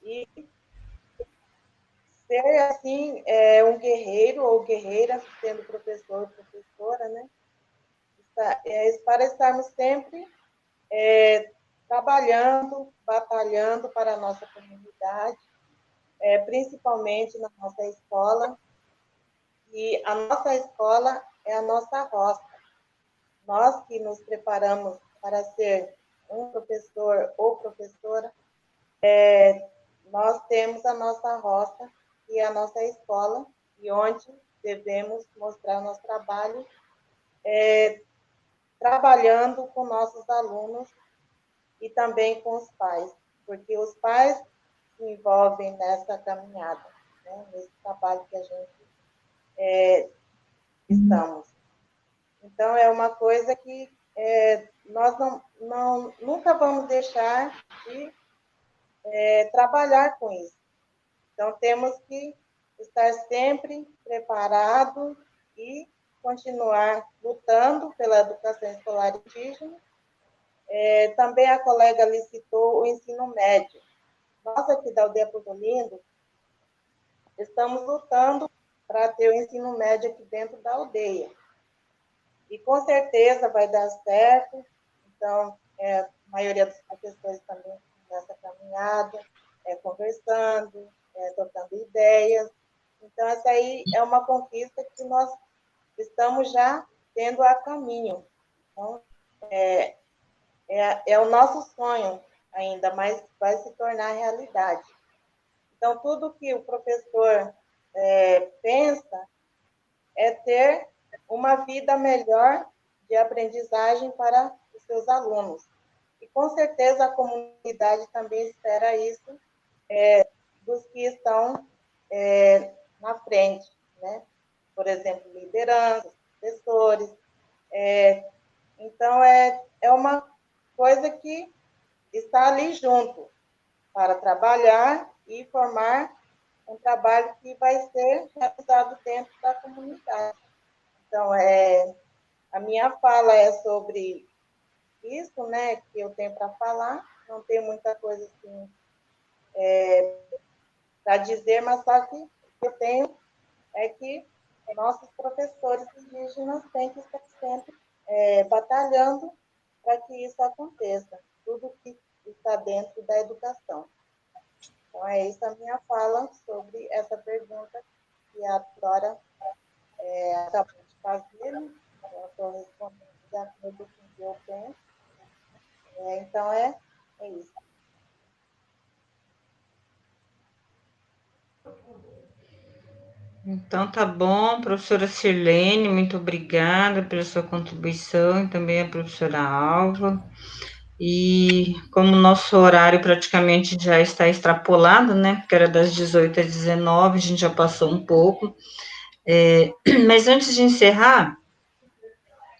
e ser, assim, um guerreiro ou guerreira, sendo professor ou professora, né? Para estarmos sempre trabalhando, batalhando para a nossa comunidade, principalmente na nossa escola. E a nossa escola é a nossa roça. Nós que nos preparamos para ser um professor ou professora, nós temos a nossa roça e a nossa escola, e onde devemos mostrar nosso trabalho, trabalhando com nossos alunos e também com os pais, porque os pais se envolvem nessa caminhada, né, nesse trabalho que a gente estamos. Então, é uma coisa que nós nunca vamos deixar de trabalhar com isso. Então, temos que estar sempre preparados e continuar lutando pela educação escolar indígena. Também a colega ali citou o ensino médio. Nós aqui da Aldeia Porto Lindo estamos lutando para ter o ensino médio aqui dentro da aldeia. E com certeza vai dar certo. Então, a maioria dos professores também nessa caminhada, conversando, trocando ideias. Então, essa aí é uma conquista que nós estamos já tendo a caminho. Então, é o nosso sonho ainda, mas vai se tornar realidade. Então, tudo que o professor pensa é ter uma vida melhor de aprendizagem para os seus alunos. E, com certeza, a comunidade também espera isso dos que estão na frente, né? Por exemplo, lideranças, professores. Então, é uma coisa que está ali junto para trabalhar e formar um trabalho que vai ser realizado dentro da comunidade. Então, a minha fala é sobre isso, né, que eu tenho para falar. Não tem muita coisa assim para dizer, mas só que o que eu tenho é que nossos professores indígenas têm que estar sempre batalhando para que isso aconteça, tudo que está dentro da educação. Então, é isso a minha fala sobre essa pergunta que a Dora acabou de fazer, né? Eu estou respondendo de acordo com o que eu penso. Então, é isso. Então, tá bom, professora Sirlene, muito obrigada pela sua contribuição e também a professora Alva. E como o nosso horário praticamente já está extrapolado, né, porque era das 18 às 19, a gente já passou um pouco. Mas antes de encerrar,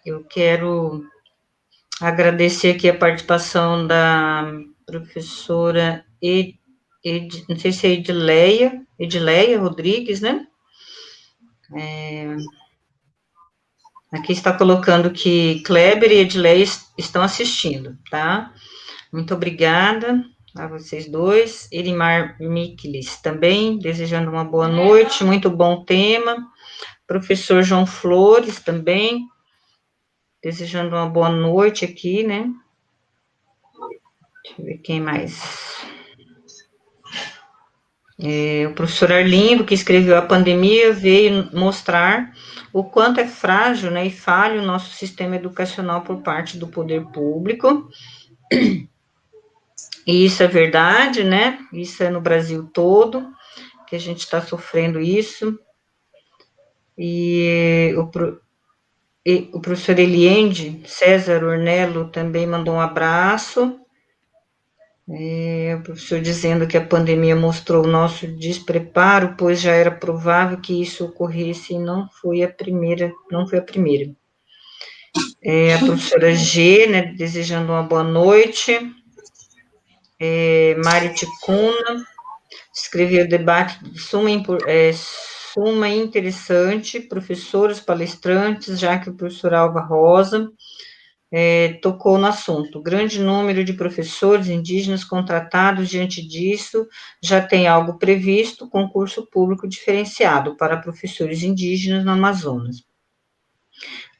eu quero agradecer aqui a participação da professora não sei se é Edileia Rodrigues, né? Aqui está colocando que Kleber e Edileia estão assistindo, tá? Muito obrigada a vocês dois. Elimar Miklis também, desejando uma boa noite, muito bom tema. Professor João Flores também, desejando uma boa noite aqui, né? Deixa eu ver quem mais. O professor Arlindo, que escreveu A Pandemia, veio mostrar o quanto é frágil, né, e falho o nosso sistema educacional por parte do poder público. E isso é verdade, né? Isso é no Brasil todo, que a gente está sofrendo isso. E o professor Eliende, César Ornello, também mandou um abraço. O professor dizendo que a pandemia mostrou o nosso despreparo, pois já era provável que isso ocorresse e não foi a primeira. A professora G, né, desejando uma boa noite. Mari Ticuna, escreveu debate de suma interessante, professores, palestrantes, já que o professor Alva Rosa tocou no assunto. Grande número de professores indígenas contratados diante disso, já tem algo previsto, concurso público diferenciado para professores indígenas no Amazonas.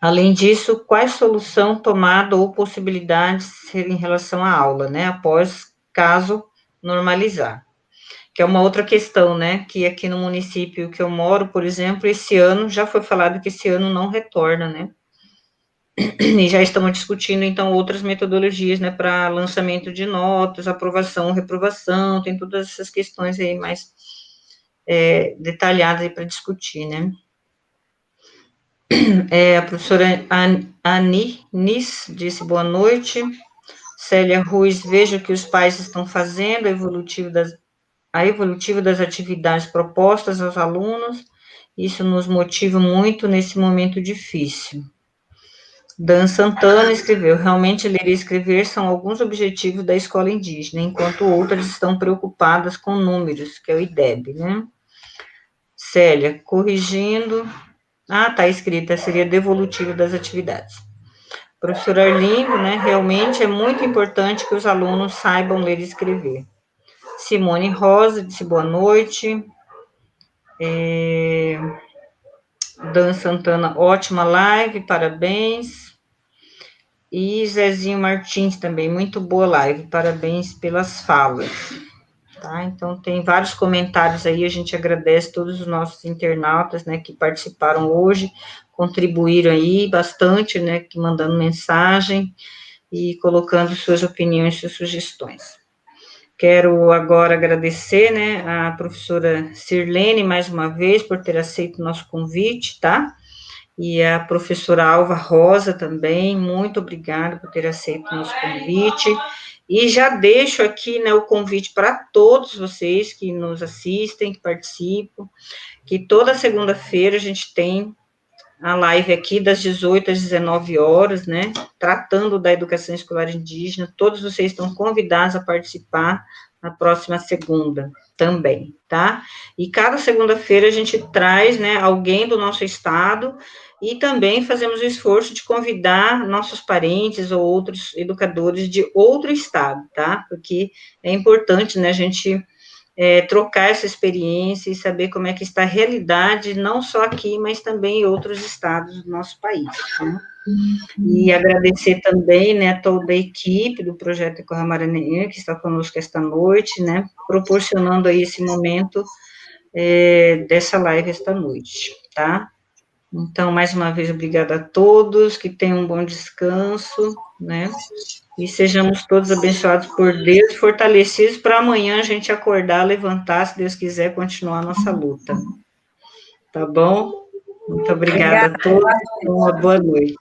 Além disso, qual solução tomada ou possibilidades em relação à aula, né, após caso normalizar? Que é uma outra questão, né, que aqui no município que eu moro, por exemplo, esse ano, já foi falado que esse ano não retorna, né, e já estamos discutindo, então, outras metodologias, né, para lançamento de notas, aprovação, reprovação, tem todas essas questões aí mais detalhadas aí para discutir, né. A professora Ani Nis disse boa noite. Célia Ruiz, veja o que os pais estão fazendo, a evolutiva das atividades propostas aos alunos, isso nos motiva muito nesse momento difícil. Dan Santana escreveu, realmente ler e escrever são alguns objetivos da escola indígena, enquanto outras estão preocupadas com números, que é o IDEB, né? Célia, corrigindo, tá escrita, seria devolutivo das atividades. Professor Arlindo, né, realmente é muito importante que os alunos saibam ler e escrever. Simone Rosa disse boa noite. Dan Santana, ótima live, parabéns. E Zezinho Martins também, muito boa live, parabéns pelas falas. Tá? Então, tem vários comentários aí, a gente agradece todos os nossos internautas, né, que participaram hoje, contribuíram aí bastante, né, que mandando mensagem e colocando suas opiniões, suas sugestões. Quero agora agradecer, né, a professora Sirlene, mais uma vez, por ter aceito o nosso convite, tá? E a professora Alva Rosa também, muito obrigada por ter aceito o nosso convite. E já deixo aqui, né, o convite para todos vocês que nos assistem, que participam, que toda segunda-feira a gente tem a live aqui das 18 às 19 horas, né, tratando da educação escolar indígena. Todos vocês estão convidados a participar na próxima segunda também, tá? E cada segunda-feira a gente traz, né, alguém do nosso estado e também fazemos o esforço de convidar nossos parentes ou outros educadores de outro estado, tá? Porque é importante, né, a gente trocar essa experiência e saber como é que está a realidade, não só aqui, mas também em outros estados do nosso país. Né? E agradecer também, né, a toda a equipe do Projeto Ecorra Maranhão, que está conosco esta noite, né, proporcionando aí esse momento dessa live esta noite, tá? Então, mais uma vez, obrigada a todos, que tenham um bom descanso, né, e sejamos todos abençoados por Deus, fortalecidos para amanhã a gente acordar, levantar, se Deus quiser, continuar a nossa luta. Tá bom? Muito obrigada a todos, uma boa noite.